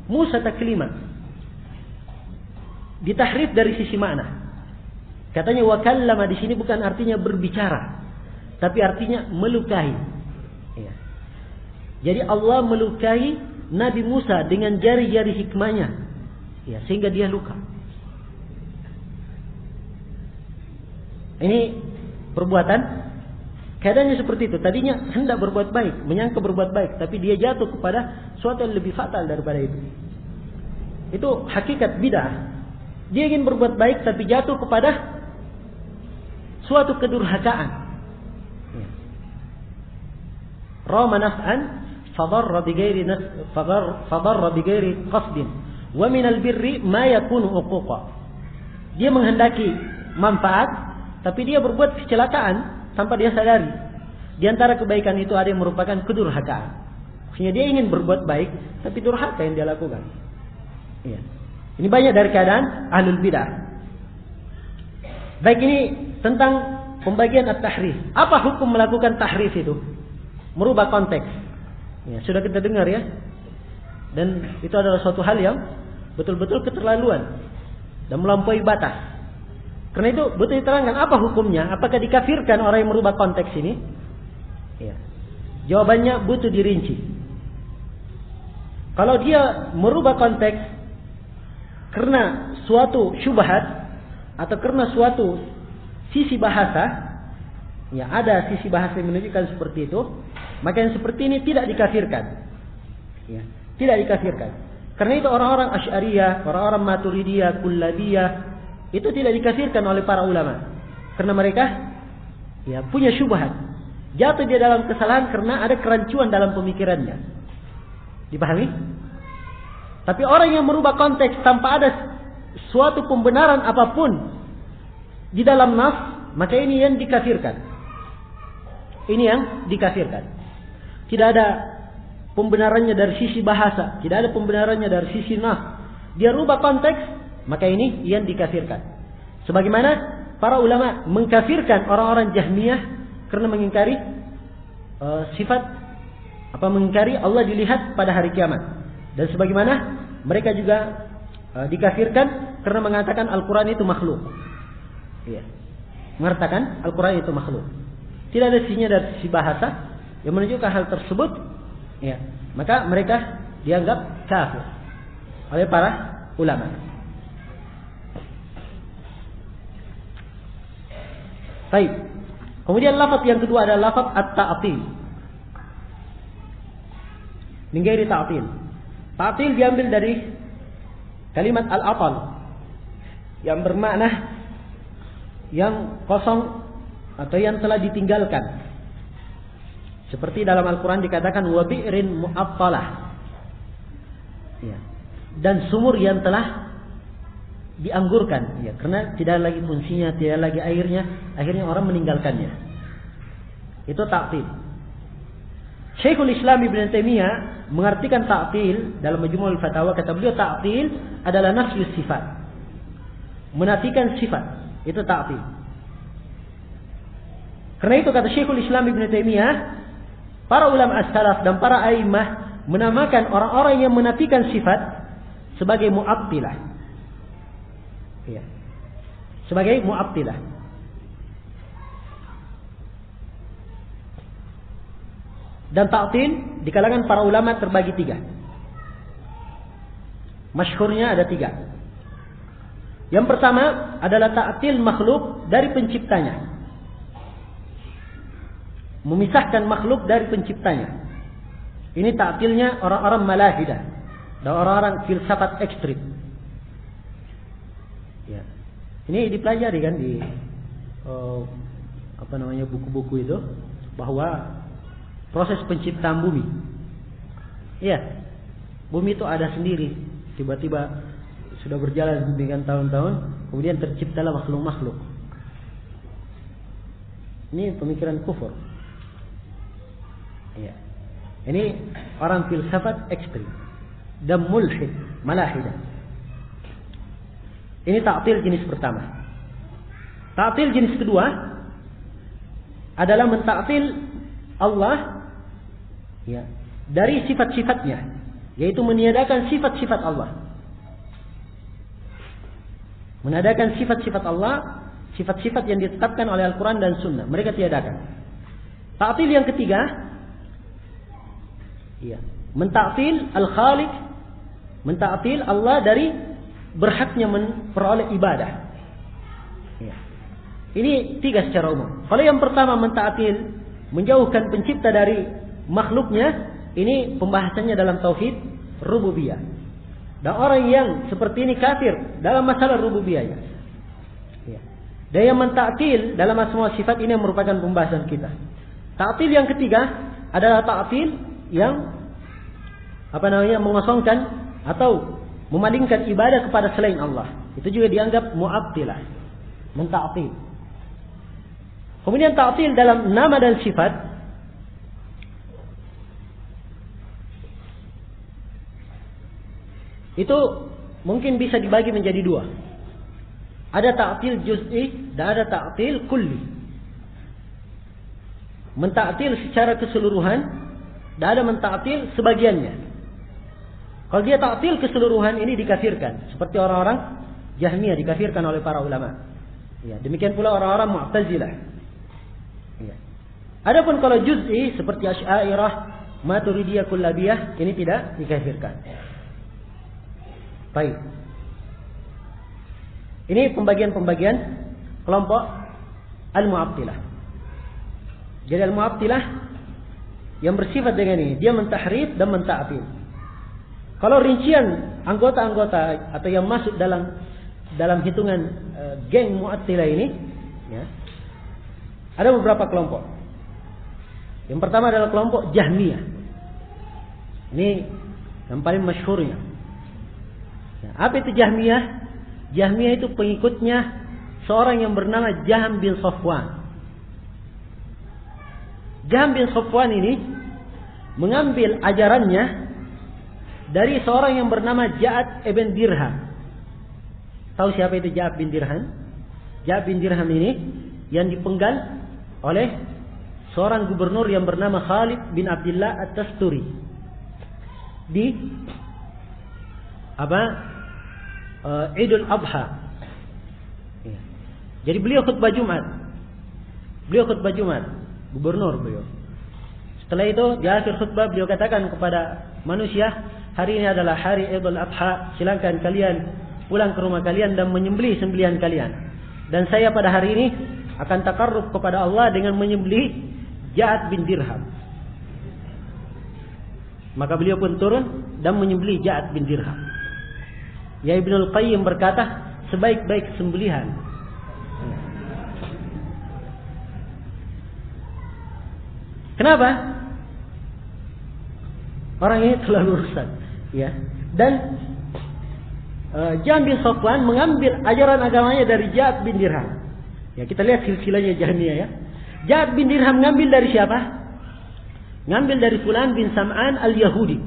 Musa taklima. Ditahrif dari sisi makna. Katanya wa kallama di sini bukan artinya berbicara, tapi artinya melukai. Ya. Jadi Allah melukai Nabi Musa dengan jari-jari hikmahnya. Ya, sehingga dia luka. Ini perbuatan keadaannya seperti itu. Tadinya hendak berbuat baik, menyangka berbuat baik, tapi dia jatuh kepada sesuatu yang lebih fatal daripada itu. Itu hakikat bid'ah. Dia ingin berbuat baik tapi jatuh kepada suatu kedurhakaan. Ya. Rama naf'an fadarra bighairi qasdin. Wa minal birri ma yakunu uquqa. Dia menghendaki manfaat tapi dia berbuat kecelakaan tanpa dia sadari. Di antara kebaikan itu ada yang merupakan kedurhakaan. Maksudnya dia ingin berbuat baik tapi durhaka yang dia lakukan. Iya. Ini banyak dari keadaan ahlul bidah. Baik, ini tentang pembagian at-tahrif. Apa hukum melakukan tahrif itu? Merubah konteks. Ya, sudah kita dengar ya. Dan itu adalah suatu hal yang betul-betul keterlaluan dan melampaui batas. Karena itu betul diterangkan apa hukumnya, apakah dikafirkan orang yang merubah konteks ini? Ya. Jawabannya butuh dirinci. Kalau dia merubah konteks karena suatu syubhat atau karena suatu sisi bahasa, ya ada sisi bahasa yang menunjukkan seperti itu, maka yang seperti ini tidak dikafirkan. Ya. Tidak dikafirkan. Karena itu orang-orang Asy'ariyah, orang-orang Maturidiyah, Kullabiyah itu tidak dikafirkan oleh para ulama. Karena mereka ya punya syubhat. Jatuh dia dalam kesalahan karena ada kerancuan dalam pemikirannya. Dipahami? Tapi orang yang merubah konteks tanpa ada suatu pembenaran apapun di dalam nas, maka ini yang dikafirkan. Ini yang dikafirkan. Tidak ada pembenarannya dari sisi bahasa, tidak ada pembenarannya dari sisi nas. Dia rubah konteks, maka ini yang dikafirkan. Sebagaimana para ulama mengkafirkan orang-orang Jahmiyah karena mengingkari mengingkari Allah dilihat pada hari kiamat. Dan sebagaimana mereka juga dikafirkan karena mengatakan Al-Quran itu makhluk. Iya. Mengatakan Al-Quran itu makhluk. Tidak ada sisinya dari sisi bahasa yang menunjukkan hal tersebut. Ya, maka mereka dianggap kafir oleh para ulama. Baik. Kemudian lafaz yang kedua adalah lafaz at-ta'til. Min ghairi ta'til. Ta'til diambil dari kalimat al-atal yang bermakna yang kosong atau yang telah ditinggalkan. Seperti dalam Al-Quran dikatakan wabi'rin mu'attalah. Ya. Dan sumur yang telah dianggurkan. Ya, karena tidak lagi fungsinya, tidak lagi airnya, akhirnya orang meninggalkannya. Itu ta'til. Syekhul Islam Ibn Taimiyah mengartikan ta'til dalam Majmu'ul Fatawa, kata beliau ta'til adalah nafyus sifat. Menafikan sifat, itu ta'til. Karena itu kata Syekhul Islam Ibn Taimiyah, para ulama as-salaf dan para a'immah menamakan orang-orang yang menafikan sifat sebagai mu'attilah. Ya. Sebagai Mu'attilah. Dan ta'til di kalangan para ulama terbagi 3. Masyhurnya ada 3. Yang pertama adalah ta'til makhluk dari penciptanya. Memisahkan makhluk dari penciptanya. Ini ta'tilnya orang-orang Malahidah dan orang-orang filsafat ekstrim. Ya. Ini dipelajari kan di buku-buku itu, bahwa proses penciptaan bumi. Iya. Bumi itu ada sendiri. Tiba-tiba sudah berjalan dengan tahun-tahun, kemudian terciptalah makhluk-makhluk. Ini pemikiran kufur. Iya. Ini orang filsafat ekstrim dan mulhid, malahidah. Ini ta'til jenis pertama. Ta'til jenis kedua adalah mentaktil Allah, ya, dari sifat-sifatnya, yaitu meniadakan sifat-sifat Allah. Meniadakan sifat-sifat Allah, sifat-sifat yang ditetapkan oleh Al-Quran dan Sunnah, mereka tiadakan. Ta'til yang ketiga, ya, mentaktil Al-Khaliq, mentaktil Allah dari berhaknya memperoleh ibadah. Ya. Ini 3 secara umum. Kalau yang pertama mentaktil, menjauhkan pencipta dari makhluknya, ini pembahasannya dalam tauhid rububiyah. Dan orang yang seperti ini kafir dalam masalah rububiyahnya. Ya. Dan yang mentaktil dalam semua sifat ini yang merupakan pembahasan kita. Taktil yang ketiga adalah taktil yang mengosongkan atau memalingkan ibadah kepada selain Allah. Itu juga dianggap mu'attilah, mentaktil. Kemudian taktil dalam nama dan sifat itu mungkin bisa dibagi menjadi 2. Ada taktil juz'i dan ada taktil kulli. Mentaktil secara keseluruhan dan ada mentaktil sebagiannya. Kalau dia taktil keseluruhan, ini dikafirkan, seperti orang-orang Jahmiyah dikafirkan oleh para ulama. Ya, demikian pula orang-orang Mu'tazilah. Ya. Adapun kalau juz'i seperti Asy'ariyah, Maturidiyah, Kullabiyah, ini tidak dikafirkan. Baik. Ini pembagian-pembagian kelompok Al-Mu'attilah. Jadi Al-Mu'attilah yang bersifat dengan ini, dia mentahrif dan mentaktil. Kalau rincian anggota-anggota atau yang masuk dalam hitungan geng Mu'attilah ini, ya, ada beberapa kelompok. Yang pertama adalah kelompok Jahmiyah. Ini yang paling masyhurnya. Ya, apa itu Jahmiyah? Jahmiyah itu pengikutnya seorang yang bernama Jahm bin Safwan. Jahm bin Safwan ini mengambil ajarannya dari seorang yang bernama Ja'ad ibn Dirham. Tahu siapa itu Ja'ad bin Dirham? Ja'ad bin Dirham ini yang dipenggal oleh seorang gubernur yang bernama Khalid bin Abdullah At-Tasturi di Idul Adha. Ya. Jadi beliau khutbah Jumat. Gubernur beliau. Setelah itu di akhir khutbah beliau katakan kepada manusia, hari ini adalah hari Idul Adha, silakan kalian pulang ke rumah kalian dan menyembelih sembelihan kalian. Dan saya pada hari ini akan takarrub kepada Allah dengan menyembelih Ja'ad bin Dirham. Maka beliau pun turun dan menyembelih Ja'ad bin Dirham. Ya, Ibnul Qayyim berkata, sebaik-baik sembelihan. Kenapa? Orang ini terlalu rusak, ya. Dan Jahm bin Safwan mengambil ajaran agamanya dari Ja'ad bin Dirham. Ya, kita lihat silsilahnya Jahmiyah, ya. Ja'ad bin Dirham ngambil dari siapa? Ngambil dari Fulan bin Sam'an al-Yahudi.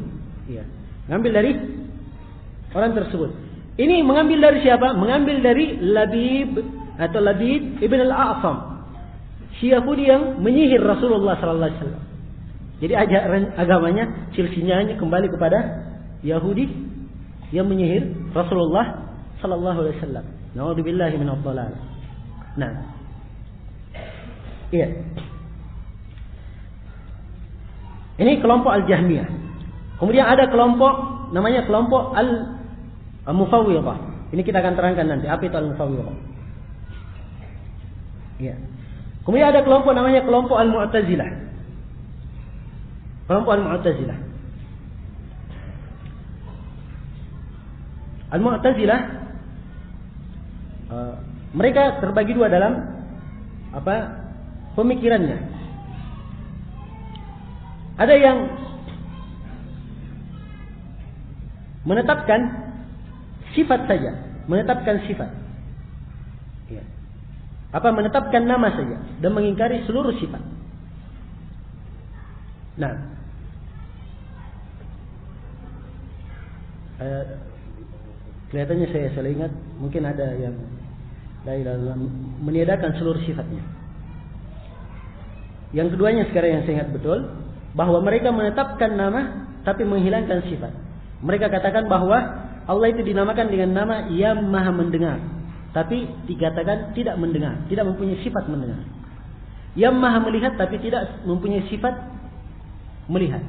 Ya. Ngambil dari orang tersebut. Ini mengambil dari siapa? Mengambil dari Labib ibn al-A'sam, si Yahudi yang menyihir Rasulullah sallallahu alaihi wasallam. Jadi ajaran agamanya silsilahnya kembali kepada Yahudi yang menyihir Rasulullah sallallahu alaihi wasallam. Na'udzubillahi minadh dhalal. Nah. Iya. Ini kelompok Al-Jahmiyah. Kemudian ada kelompok namanya kelompok Al-Mufawwidhah. Ini kita akan terangkan nanti apa itu Al-Mufawwidhah. Iya. Kemudian ada kelompok namanya kelompok Al-Mu'tazilah. Kelompok Al-Mu'tazilah. Al-Mu'tazilah mereka terbagi dua dalam pemikirannya. Ada yang menetapkan sifat saja, menetapkan sifat. Ya. Menetapkan nama saja dan mengingkari seluruh sifat. Nah, kelihatannya saya ingat mungkin ada yang dalam meniadakan seluruh sifatnya. Yang keduanya sekarang yang saya ingat betul, bahwa mereka menetapkan nama tapi menghilangkan sifat. Mereka katakan bahwa Allah itu dinamakan dengan nama Yang Maha Mendengar, tapi dikatakan tidak mendengar, tidak mempunyai sifat mendengar. Yang Maha Melihat tapi tidak mempunyai sifat melihat.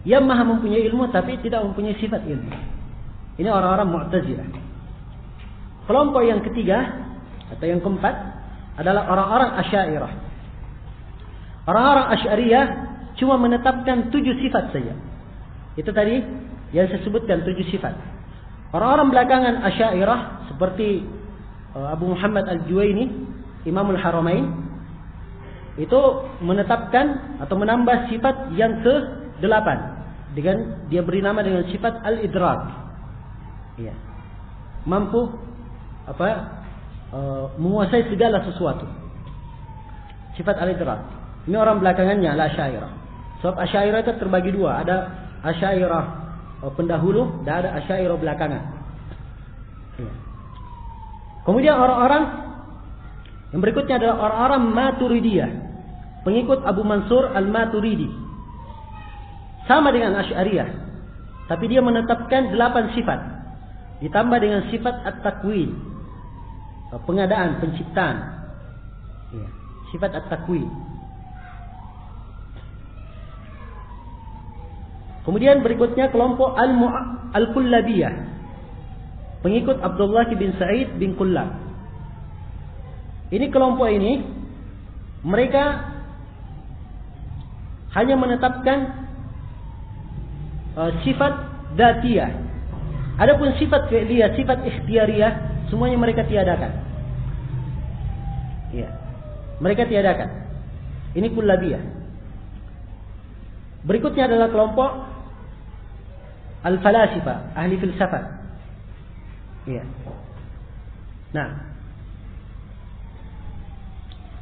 Yang Maha mempunyai ilmu tapi tidak mempunyai sifat ilmu. Ini orang-orang Mu'tazilah. Kelompok yang ketiga atau yang keempat adalah orang-orang Asy'ariyah. Orang-orang Asy'ariyah cuma menetapkan 7 sifat saja. Itu tadi yang saya sebutkan 7 sifat. Orang-orang belakangan Asy'ariyah seperti Abu Muhammad Al-Juwaini, Imamul Haramain, itu menetapkan atau menambah sifat yang ke-8 dengan dia beri nama dengan sifat Al-Idrak. Ya. Mampu menguasai segala sesuatu. Sifat Al-Idrak. Ini orang belakangannya Al-Asy'ariyah. Sebab Asy'ariyah itu terbagi dua, ada Asy'ariyah pendahulu dan ada Asy'ariyah belakangan. Ya. Kemudian orang-orang yang berikutnya adalah orang-orang Maturidiyah, pengikut Abu Mansur Al-Maturidi. Sama dengan Asy'ariyah, tapi dia menetapkan 8 sifat, ditambah dengan sifat At-Takwin, pengadaan, penciptaan. Ya. Sifat At-Takwin. Kemudian berikutnya kelompok Al-Kullabiyah, pengikut Abdullah bin Sa'id bin Kullab. Ini kelompok ini mereka hanya menetapkan sifat dzatiyah. Adapun sifat fi'liyah, sifat ikhtiyariyah, semuanya mereka tiadakan. Ya. Mereka tiadakan. Ini Kullabiyah. Berikutnya adalah kelompok Al-Falasifah, ahli filsafat. Ya. Nah,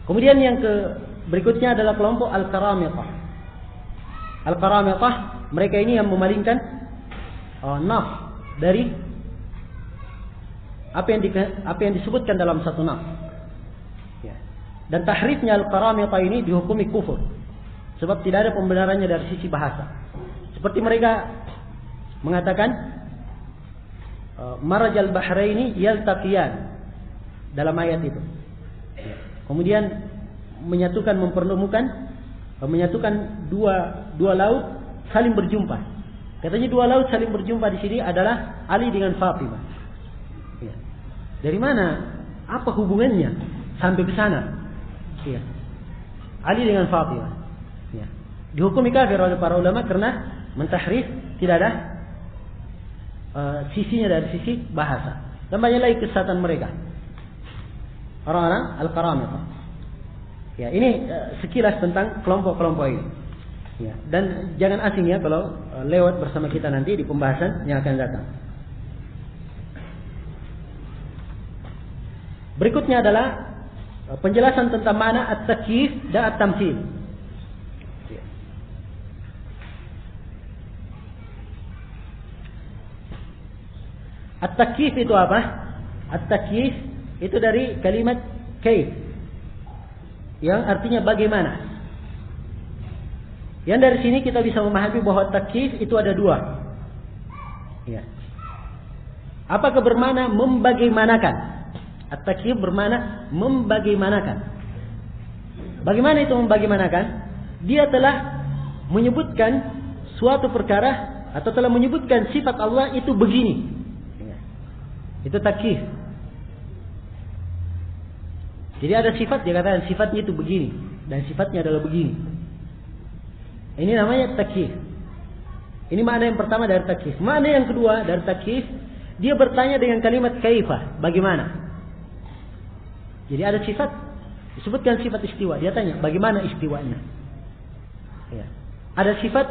kemudian yang berikutnya adalah kelompok Al-Karamithah. Al-Karamithah, mereka ini yang memalingkan naf dari apa yang disebutkan dalam satu naf. Ya. Dan tahrifnya Al-Karamithah ini dihukumi kufur, sebab tidak ada pembenarannya dari sisi bahasa. Seperti mereka mengatakan marajal bahraini yaltaqiyan dalam ayat itu. Kemudian menyatukan dua laut saling berjumpa. Katanya 2 laut saling berjumpa di sini adalah Ali dengan Fatimah. Ya. Dari mana? Apa hubungannya sampai ke sana? Ya. Ali dengan Fatimah. Ya. Dihukumi kafir oleh para ulama karena mentahrif, tidak ada sisinya dari sisi bahasa. Dan banyak lagi kesesatan mereka. Orang-orang Al-Karamithah. Ya, ini sekilas tentang kelompok-kelompok ini. Ya, dan jangan asing ya kalau lewat bersama kita nanti di pembahasan yang akan datang. Berikutnya adalah penjelasan tentang makna at-takyif dan at-tamtsil. Ya. At-takyif itu apa? At-takyif itu dari kalimat kayf, yang artinya bagaimana. Yang dari sini kita bisa memahami bahwa takyif itu ada 2. Ya. Apakah bermakna membagaimanakan? At-takyif bermakna membagaimanakan. Bagaimana itu membagaimanakan? Dia telah menyebutkan suatu perkara atau telah menyebutkan sifat Allah itu begini. Itu takyif. Jadi ada sifat, dia katakan sifatnya itu begini dan sifatnya adalah begini. Ini namanya takyif. Ini makna yang pertama dari takyif. Makna yang kedua dari takyif, dia bertanya dengan kalimat kaifah, bagaimana? Jadi ada sifat, disebutkan sifat istiwa. Dia tanya, bagaimana istiwanya? Ya. Ada sifat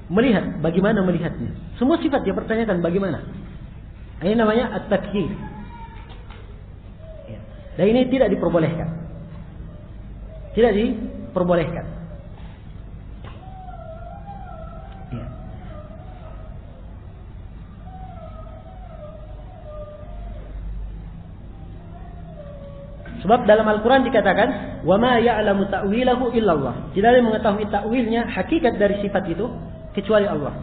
melihat, bagaimana melihatnya? Semua sifat dia pertanyakan bagaimana. Ini namanya at-takyif. Ya. Dan ini tidak diperbolehkan. Tidak diperbolehkan. Ya. Sebab dalam Al-Quran dikatakan, وَمَا يَعْلَمُ تَأْوِيلَهُ إِلَّا اللَّهُ. Tidak ada yang mengetahui takwilnya, hakikat dari sifat itu, kecuali Allah.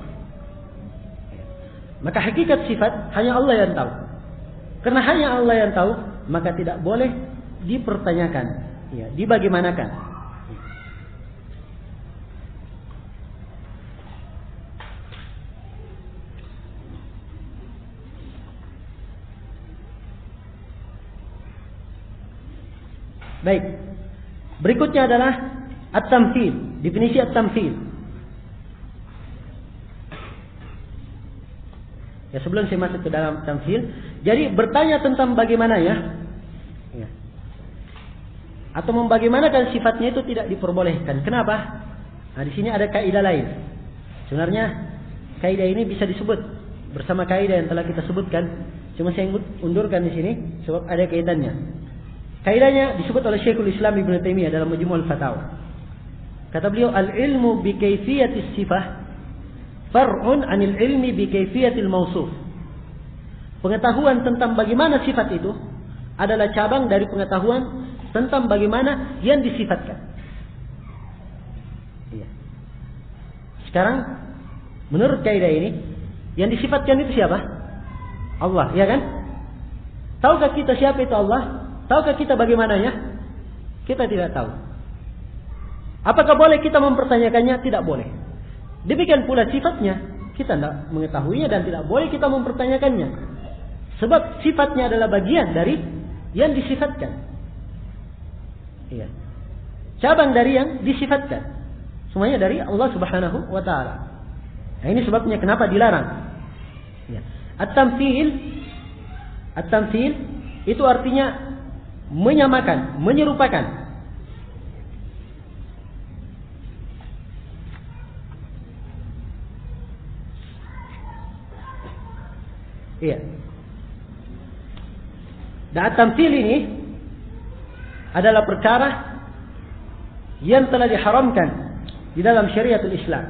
Maka hakikat sifat hanya Allah yang tahu. Karena hanya Allah yang tahu, maka tidak boleh dipertanyakan, ya, dibagaimanakan. Baik. Berikutnya adalah at-tamthil. Definisi at-tamthil. Ya, sebelum saya masuk ke dalam tamthil, jadi bertanya tentang bagaimana ya. Atau membagaimanakan sifatnya itu tidak diperbolehkan. Kenapa? Nah, di sini ada kaidah lain. Sebenarnya kaidah ini bisa disebut bersama kaidah yang telah kita sebutkan. Cuma saya undurkan di sini sebab ada kaitannya. Kaidahnya disebut oleh Syekhul Islam Ibnu Taimiyah dalam Majmu'ul Fatawa. Kata beliau, al-ilmu bi kaifiyatis sifah far'un 'anil ilmi bi kaifiyatil mausuf. Pengetahuan tentang bagaimana sifat itu adalah cabang dari pengetahuan tentang bagaimana yang disifatkan. Iya. Sekarang menurut kaidah ini, yang disifatkan itu siapa? Allah, ya kan? Tahukah kita siapa itu Allah? Tahukah kita bagaimananya? Kita tidak tahu. Apakah boleh kita mempertanyakannya? Tidak boleh. Demikian pula sifatnya, kita tidak mengetahuinya dan tidak boleh kita mempertanyakannya. Sebab sifatnya adalah bagian dari yang disifatkan. Iya. Cabang dari yang disifatkan. Semuanya dari Allah Subhanahu wa taala. Nah, ini sebabnya kenapa dilarang. Ya. At-tamthil itu artinya menyamakan, menyerupakan. Iya. Dan at-tamthil ini adalah perkara yang telah diharamkan di dalam syariatul Islam.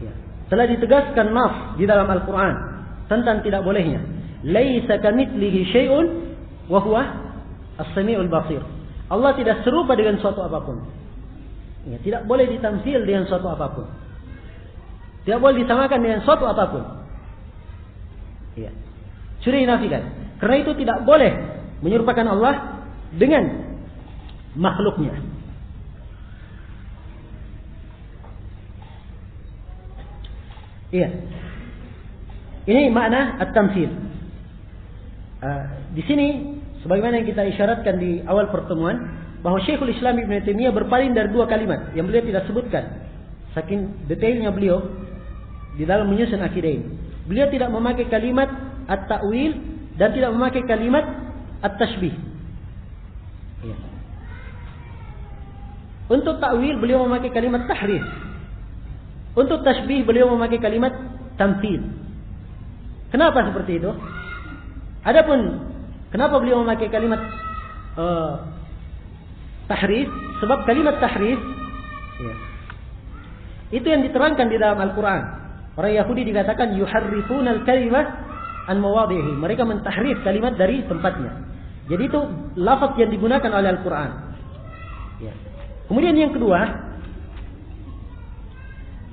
Ya. Telah ditegaskan nas di dalam Al-Quran tentang tidak bolehnya. Laisa kamitslihi syai'un wa huwa as-sami'ul basir. Allah tidak serupa dengan suatu apapun. Ya, tidak boleh ditamsil dengan suatu apapun. Tidak boleh disamakan dengan suatu apapun. Ya. Sudah dinafikan. Karena itu tidak boleh menyerupakan Allah dengan makhluknya. Iya. Ini makna at-tamsil. Di sini sebagaimana yang kita isyaratkan di awal pertemuan, bahwa Syekhul Islam Ibnu Taimiyah berpaling dari dua kalimat yang beliau tidak sebutkan. Saking detailnya beliau di dalam menyusun akidah ini. Beliau tidak memakai kalimat at-ta'wil dan tidak memakai kalimat at-tashbih. Ya. Untuk ta'wil beliau memakai kalimat tahrif. Untuk tashbih beliau memakai kalimat tamthil. Kenapa seperti itu? Adapun kenapa beliau memakai kalimat tahrif? Sebab kalimat tahrif ya, itu yang diterangkan di dalam Al-Quran. Orang Yahudi dikatakan yuharrifunal kalimat an mawadhihi. Mereka mentahrif kalimat dari tempatnya. Jadi itu lafaz yang digunakan oleh Al-Quran. Ya. Kemudian yang kedua,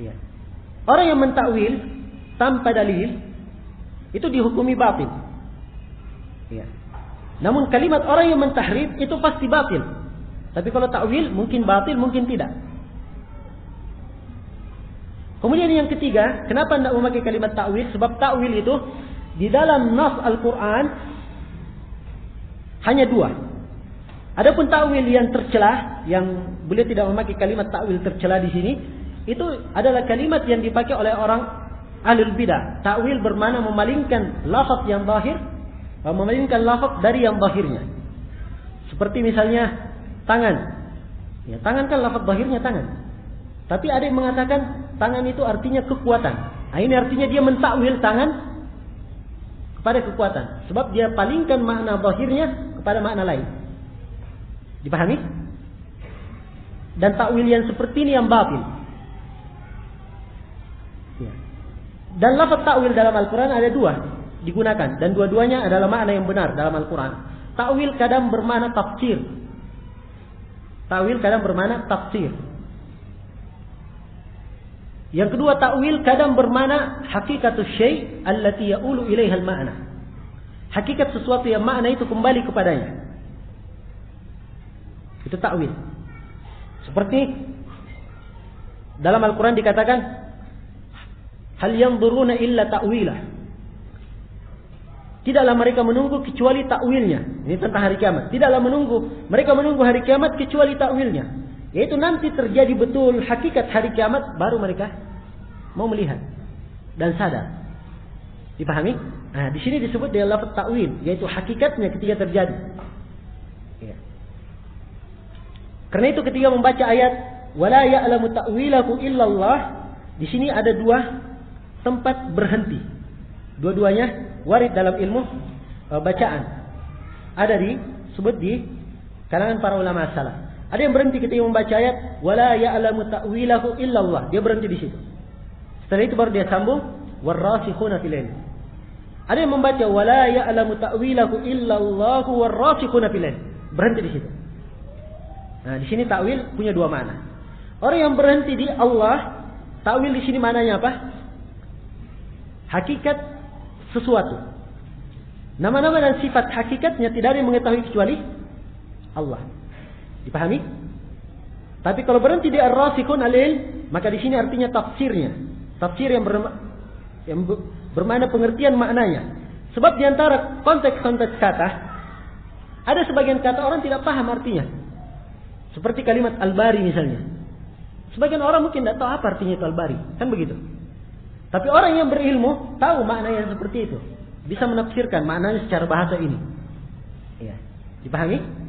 ya, orang yang mentakwil tanpa dalil itu dihukumi batil. Ya. Namun kalimat orang yang mentahrif itu pasti batil. Tapi kalau ta'wil mungkin batil, mungkin tidak. Kemudian yang ketiga, kenapa tidak memakai kalimat ta'wil? Sebab ta'wil itu di dalam nas Al-Quran hanya dua. Adapun ta'wil yang tercela, yang beliau tidak memakai kalimat ta'wil tercela di sini, itu adalah kalimat yang dipakai oleh orang ahlul bidah. Ta'wil bermakna memalingkan lafaz yang zahir, memalingkan lafaz dari yang zahirnya. Seperti misalnya tangan. Ya, tangan kan lafaz zahirnya tangan. Tapi ada yang mengatakan tangan itu artinya kekuatan. Nah, ini artinya dia mentakwil tangan kepada kekuatan. Sebab dia palingkan makna zahirnya kepada makna lain. Dipahami? Dan takwil yang seperti ini yang batil. Ya. Dan lafaz takwil dalam Al-Quran ada dua digunakan. Dan dua-duanya adalah makna yang benar dalam Al-Quran. Takwil kadang bermakna tafsir. Takwil kadang bermakna tafsir. Yang kedua, ta'wil kadang bermakna hakikatus syai' allati ya'ulu ilaiha al-ma'na. Hakikat sesuatu yang makna itu kembali kepadanya. Itu ta'wil. Seperti dalam Al-Quran dikatakan hal yanzuruna illa ta'wilah. Tidaklah mereka menunggu kecuali ta'wilnya. Ini tentang hari kiamat. Tidaklah mereka menunggu hari kiamat kecuali ta'wilnya. Yaitu nanti terjadi betul hakikat hari kiamat, baru mereka mau melihat dan sadar. Dipahami? Nah, di sini disebut dengan lafaz ta'wil, yaitu hakikatnya ketika terjadi. Ya. Karena itu ketika membaca ayat wala ya'lamu ta'wilahu illallah, di sini ada dua tempat berhenti. Dua-duanya warid dalam ilmu bacaan. Ada disebut di kalangan para ulama salaf. Ada yang berhenti ketika membaca ayat wala ya'lamu ta'wilahu illallah. Dia berhenti di situ. Setelah itu baru dia sambung warrasikhuna fil ilm. Ada yang membaca wala ya'lamu ta'wilahu illallahu warrasikhuna fil ilm. Berhenti di situ. Nah, di sini ta'wil punya dua makna. Orang yang berhenti di Allah, ta'wil di sini maknanya apa? Hakikat sesuatu. Nama-nama dan sifat hakikatnya tidak ada yang mengetahui kecuali Allah. Dipahami? Tapi kalau berhenti di ar-rasikhun alil, maka di sini artinya tafsirnya. Tafsir yang bermakna pengertian maknanya. Sebab di antara konteks-konteks kata, ada sebagian kata orang tidak paham artinya. Seperti kalimat al-bari misalnya. Sebagian orang mungkin tidak tahu apa artinya itu al-bari. Kan begitu. Tapi orang yang berilmu tahu makna yang seperti itu. Bisa menafsirkan maknanya secara bahasa ini. Ya. Dipahami?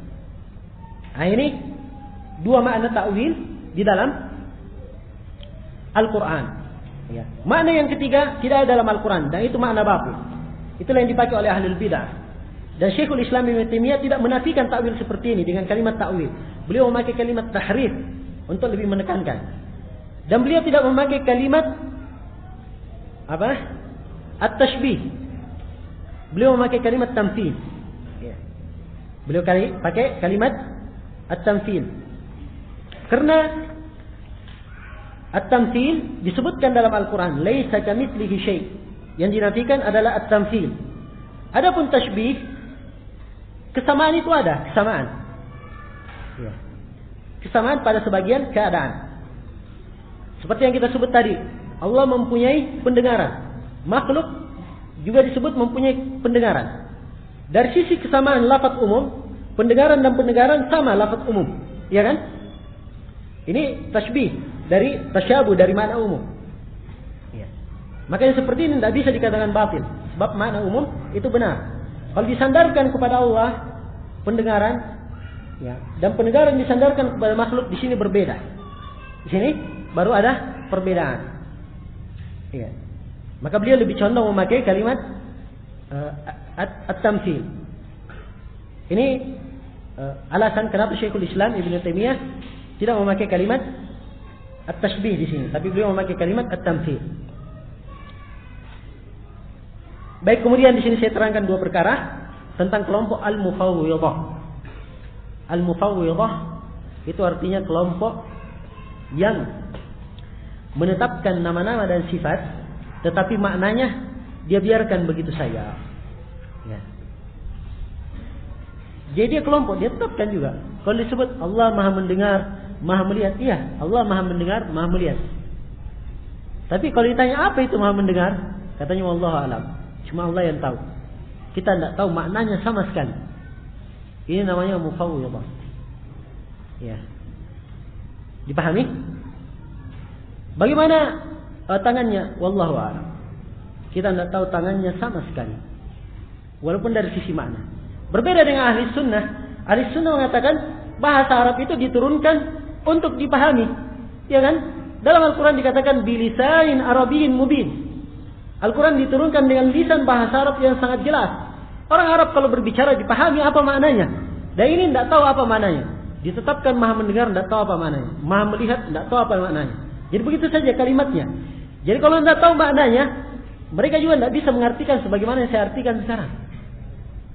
Nah, ini dua makna ta'wil di dalam Al-Quran. Ya. Makna yang ketiga tidak ada dalam Al-Quran, dan itu makna batil. Itulah yang dipakai oleh ahlul bidah. Dan Syekhul Islam Ibnu Taimiyah tidak menafikan ta'wil seperti ini dengan kalimat ta'wil. Beliau memakai kalimat tahrif untuk lebih menekankan. Dan beliau tidak memakai kalimat apa? At-tashbih. Beliau memakai kalimat tamthil. Ya. Beliau pakai kalimat at-tamthil. Karena at-tamthil disebutkan dalam Al-Quran, laisa kamitslihi syai'. Yang dinafikan adalah at-tamthil. Adapun tashbih, kesamaan itu ada, kesamaan. Ya. Kesamaan pada sebagian keadaan. Seperti yang kita sebut tadi, Allah mempunyai pendengaran. Makhluk juga disebut mempunyai pendengaran. Dari sisi kesamaan lafaz umum, pendengaran dan pendengaran sama lafaz umum, ya kan? Ini tashbih. Dari tasyabuh, dari makna umum. Ya. Makanya seperti ini tidak bisa dikatakan batil. Sebab makna umum itu benar. Kalau disandarkan kepada Allah pendengaran, ya, dan pendengaran disandarkan kepada makhluk, di sini berbeda. Di sini baru ada perbedaan. Ya. Maka beliau lebih condong memakai kalimat at-tamthil. Ini alasan kenapa Syekhul Islam Ibnu Taimiyah tidak memakai kalimat at-tashbih di sini, tapi beliau memakai kalimat at-tamthil. Baik, kemudian di sini saya terangkan dua perkara tentang kelompok al-mufawwidhah. Al-mufawwidhah itu artinya kelompok yang menetapkan nama-nama dan sifat, tetapi maknanya dia biarkan begitu saja. Ya. Jadi dia kelompok, dia tetapkan juga. Kalau disebut Allah Maha mendengar, Maha melihat, iya, Allah Maha mendengar, Maha melihat. Tapi kalau ditanya apa itu Maha mendengar, katanya wallahu alam. Cuma Allah yang tahu. Kita tidak tahu maknanya sama sekali. Ini namanya mufawwidah. Ya. Dipahami? Bagaimana tangannya? Wallahu a'lam. Kita tidak tahu tangannya sama sekali. Walaupun dari sisi makna. Berbeda dengan ahli sunnah. Ahli sunnah mengatakan bahasa Arab itu diturunkan untuk dipahami. Ya kan? Dalam Al-Quran dikatakan bilisanin arabiyyin mubin. Al-Quran diturunkan dengan lisan bahasa Arab yang sangat jelas. Orang Arab kalau berbicara dipahami apa maknanya. Dan ini tidak tahu apa maknanya. Ditetapkan Maha mendengar, tidak tahu apa maknanya. Maha melihat, tidak tahu apa maknanya. Jadi begitu saja kalimatnya. Jadi kalau tidak tahu maknanya, mereka juga tidak bisa mengartikan sebagaimana yang saya artikan sekarang.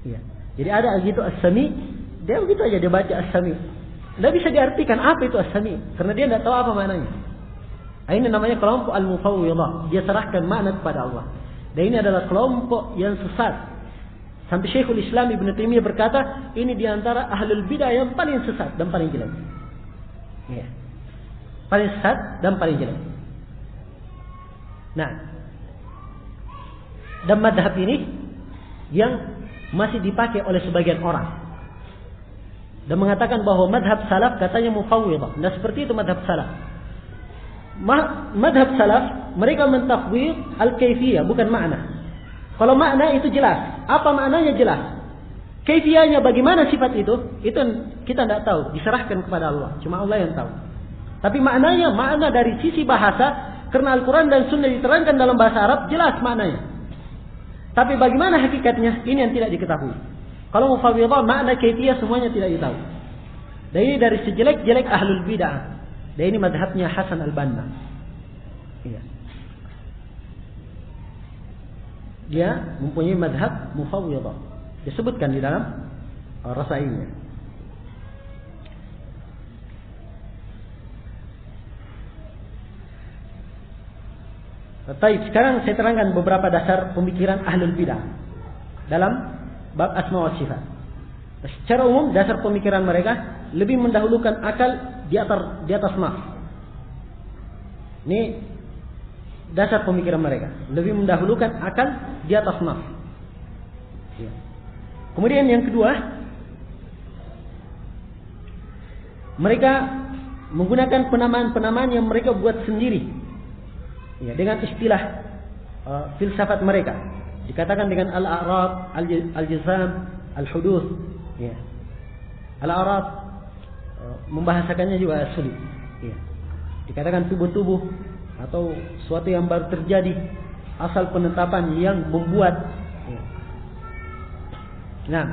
Ya. Jadi ada gitu as-sami, dia begitu aja dia baca as-sami. Tidak bisa diartikan apa itu as-sami, karena dia tidak tahu apa maknanya. Ini namanya kelompok al-mufawwidah. Dia serahkan makna kepada Allah. Dan ini adalah kelompok yang sesat. Sampai Syekhul Islam Ibn Taimiyah berkata, ini diantara ahlul bidah yang paling sesat dan paling jelek. Ya. Paling sesat dan paling jelek. Nah, dan madhab ini yang masih dipakai oleh sebagian orang. Dan mengatakan bahwa madhab salaf katanya mufawwidah. Nah seperti itu madhab salaf. Madhab salaf mereka mentafwid al-kaifiyah, bukan makna. Kalau makna itu jelas, apa maknanya jelas. Kaifiyahnya bagaimana sifat itu kita tidak tahu, diserahkan kepada Allah. Cuma Allah yang tahu. Tapi maknanya, makna dari sisi bahasa, karena Al-Quran dan Sunnah diterangkan dalam bahasa Arab, jelas maknanya. Tapi bagaimana hakikatnya, ini yang tidak diketahui. Kalau mufawwidah, makna kaifiyah semuanya tidak ditahu. Dan ini dari sejelek-jelek ahlul bid'ah. Dan ini madhabnya Hasan al-Banna. Iya. Dia mempunyai madhab mufawwidah. Disebutkan di dalam rasailnya. Baik, sekarang saya terangkan beberapa dasar pemikiran ahlul bidah dalam bab asma wa sifat. Secara umum dasar pemikiran mereka lebih mendahulukan akal di atas nafs. Ini dasar pemikiran mereka, lebih mendahulukan akal di atas nafs. Ya. Kemudian yang kedua, mereka menggunakan penamaan-penamaan yang mereka buat sendiri. Ya, dengan istilah filsafat mereka. Dikatakan dengan al-a'rab, al-jazam, al-huduth. Ya. Al-a'rab membahasakannya juga sulit. Ya. Dikatakan tubuh-tubuh atau suatu yang baru terjadi, asal penetapan yang membuat. Ya. Nah,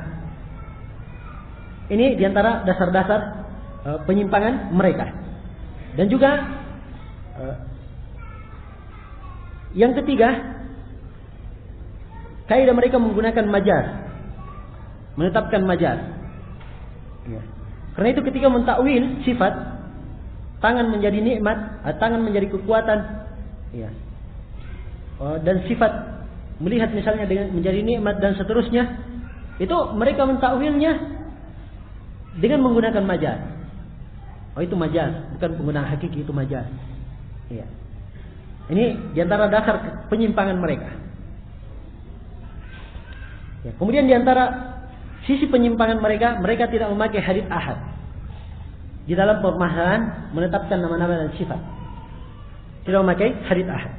ini diantara dasar-dasar penyimpangan mereka. Dan juga yang ketiga, kaidah mereka menggunakan majaz, menetapkan majaz. Ya. Karena itu ketika mentakwil sifat, tangan menjadi nikmat, tangan menjadi kekuatan, ya. Dan sifat melihat misalnya dengan menjadi nikmat dan seterusnya, itu mereka mentakwilnya dengan menggunakan majaz. Oh itu majaz, bukan penggunaan hakiki, itu majaz. Ya. Ini diantara dasar penyimpangan mereka. Ya, kemudian diantara sisi penyimpangan mereka, mereka tidak memakai hadits ahad di dalam permasalahan menetapkan nama-nama dan sifat. Tidak memakai hadits ahad.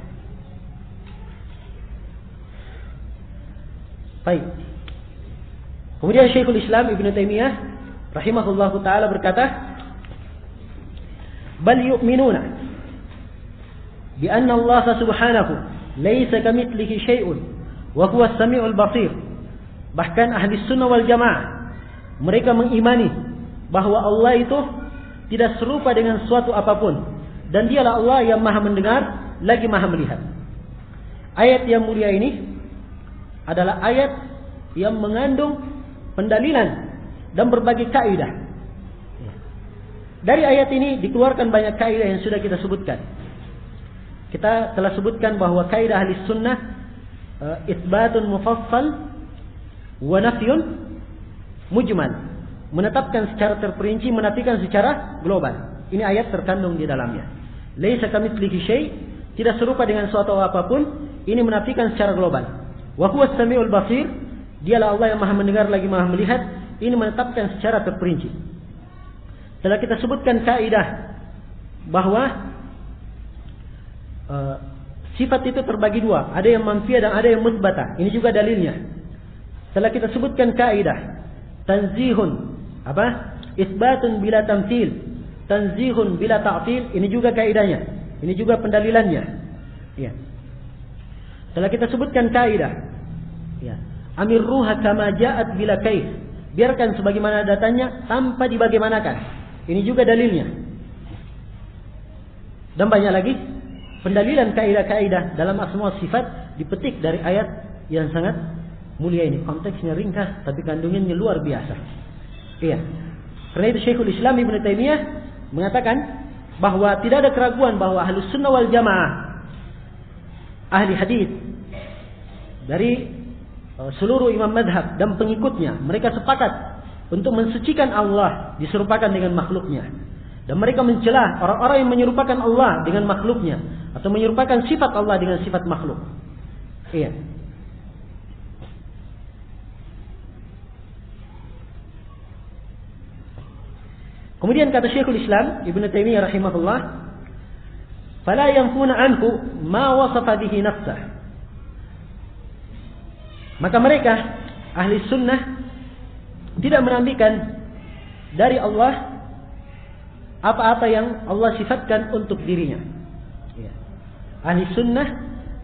Baik. Kemudian Syekhul Islam Ibn Taimiyah rahimahullahu taala berkata, "Bal yu'minuna bi anna Allah subhanahu laisa kamitslihi syai'un wa huwa as-sami'ul basir." Bahkan ahli sunnah wal jamaah mereka mengimani bahwa Allah itu tidak serupa dengan suatu apapun, dan dialah Allah yang maha mendengar lagi maha melihat. Ayat yang mulia ini adalah ayat yang mengandung pendalilan dan berbagai kaidah. Dari ayat ini dikeluarkan banyak kaidah yang sudah kita sebutkan. Kita telah sebutkan bahwa kaidah ahli sunnah itsbatun mufassal wa nafyun mujmal. menetapkan secara terperinci, menafikan secara global. Ini ayat terkandung di dalamnya. Laisa kamitslihi syai', tidak serupa dengan suatu apapun. Ini menafikan secara global. Wa huwas samiul basir, dialah Allah yang Maha mendengar lagi Maha melihat. Ini menetapkan secara terperinci. Setelah kita sebutkan kaidah bahwa sifat itu terbagi dua, ada yang manfiyah dan ada yang musbatah. Ini juga dalilnya. Setelah kita sebutkan kaidah tanzihun isbatun bila tamthil, tanzihun bila ta'til, ini juga kaidahnya. Ini juga pendalilannya. Ya. Setelah kita sebutkan kaidah, ya, amirruha kama ja'at bila kaif, biarkan sebagaimana datanya tanpa dibagaimanakan. Ini juga dalilnya. Dan banyak lagi pendalilan kaidah-kaidah dalam asma sifat dipetik dari ayat yang sangat mulia ini. Konteksnya ringkas tapi kandungannya luar biasa. Iya. Karena itu Syekhul Islam Ibnu Taimiyah mengatakan bahwa tidak ada keraguan bahwa Ahlus Sunnah wal Jamaah, ahli hadis dari seluruh imam madhab dan pengikutnya, mereka sepakat untuk mensucikan Allah diserupakan dengan makhluknya. Dan mereka mencela orang-orang yang menyerupakan Allah dengan makhluknya, atau menyerupakan sifat Allah dengan sifat makhluk. Iya. Kemudian kata Syekhul Islam Ibnu Taimiyah rahimahullah, "Fala yanfuna anhu ma wasafa bihi nafsah." Maka mereka ahli sunnah tidak menafikan dari Allah apa-apa yang Allah sifatkan untuk dirinya. Ya. Ahli sunnah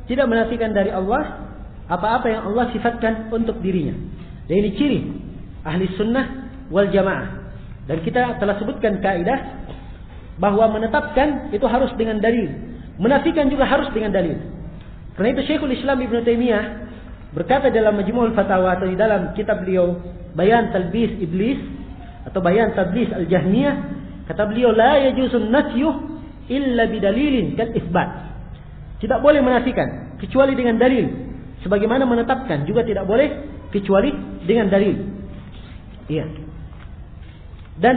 tidak menafikan dari Allah apa-apa yang Allah sifatkan untuk dirinya. Dan ini ciri ahli sunnah wal jamaah. Dan kita telah sebutkan kaidah bahwa menetapkan itu harus dengan dalil, menafikan juga harus dengan dalil. Karena itu Syekhul Islam Ibnu Taimiyah berkata dalam Majmu'ul Fatawa atau di dalam kitab beliau Bayan Talbis Iblis atau Bayan Talbis Al-Jahmiyah, kata beliau, la yajuzu nasyuh illa bidalilin kal isbat. Tidak boleh menafikan kecuali dengan dalil. Sebagaimana menetapkan juga tidak boleh kecuali dengan dalil. Iya. Dan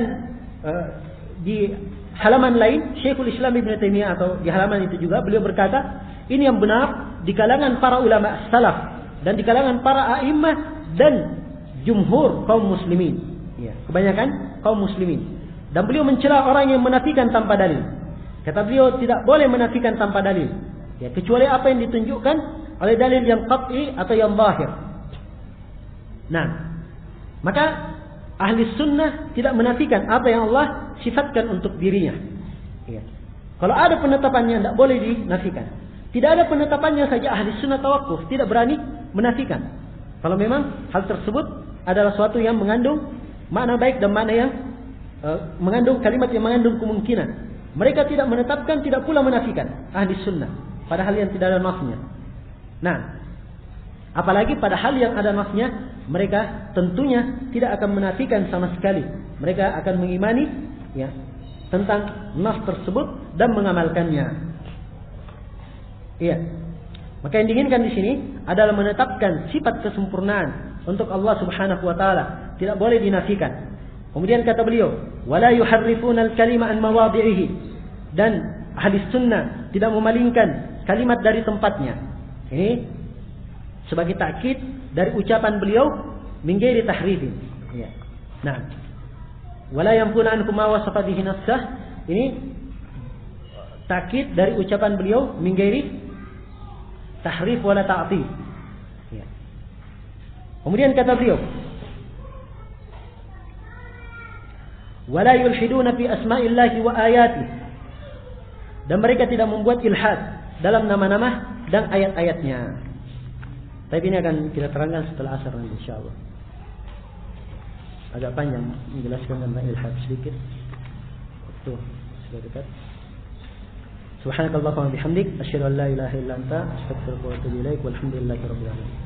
di halaman lain Syekhul Islam Ibnu Taimiyah atau di halaman itu juga beliau berkata, ini yang benar di kalangan para ulama salaf dan di kalangan para a'immah dan jumhur kaum muslimin. Iya, kebanyakan kaum muslimin. Dan beliau mencela orang yang menafikan tanpa dalil. Kata beliau tidak boleh menafikan tanpa dalil. Ya, kecuali apa yang ditunjukkan oleh dalil yang qat'i atau yang zahir. Nah, maka ahli sunnah tidak menafikan apa yang Allah sifatkan untuk dirinya. Ya. Kalau ada penetapannya tidak boleh dinafikan. Tidak ada penetapannya saja ahli sunnah tawakuf tidak berani menafikan. Kalau memang hal tersebut adalah suatu yang mengandung makna baik dan makna yang mengandung kalimat yang mengandung kemungkinan. Mereka tidak menetapkan, tidak pula menafikan ahli sunnah pada hal yang tidak ada nasnya. Nah, apalagi pada hal yang ada nasnya, mereka tentunya tidak akan menafikan sama sekali. Mereka akan mengimani ya tentang nas tersebut dan mengamalkannya. Iya. Maka yang diinginkan di sini adalah menetapkan sifat kesempurnaan untuk Allah Subhanahu wa taala, tidak boleh dinafikan. Kemudian kata beliau, wala yuharrifuna al-kalima an mawadhi'ihi, dan ahli sunnah tidak memalingkan kalimat dari tempatnya. Ini sebagai takkid dari ucapan beliau min ghairi tahrifin. Ya. Nah, wala yanfuna ankum ma wasafa bihi nafsah, ini takkid dari ucapan beliau min ghairi tahrif wala ta'til. Ya. Kemudian kata beliau, wala yulhiduna fi asma'illahi wa ayatihi, dan mereka tidak membuat ilhad dalam nama-nama dan ayat-ayatnya. Tapi ini akan kita terangkan setelah asar nanti insyaallah. Agak panjang menjelaskan tentang ilhad sedikit. Waktu sudah dekat. Subhanakallahumma wa bihamdik asyhadu an la ilaha illa anta astaghfiruka wa atubu ilaik walhamdulillahi rabbil alamin.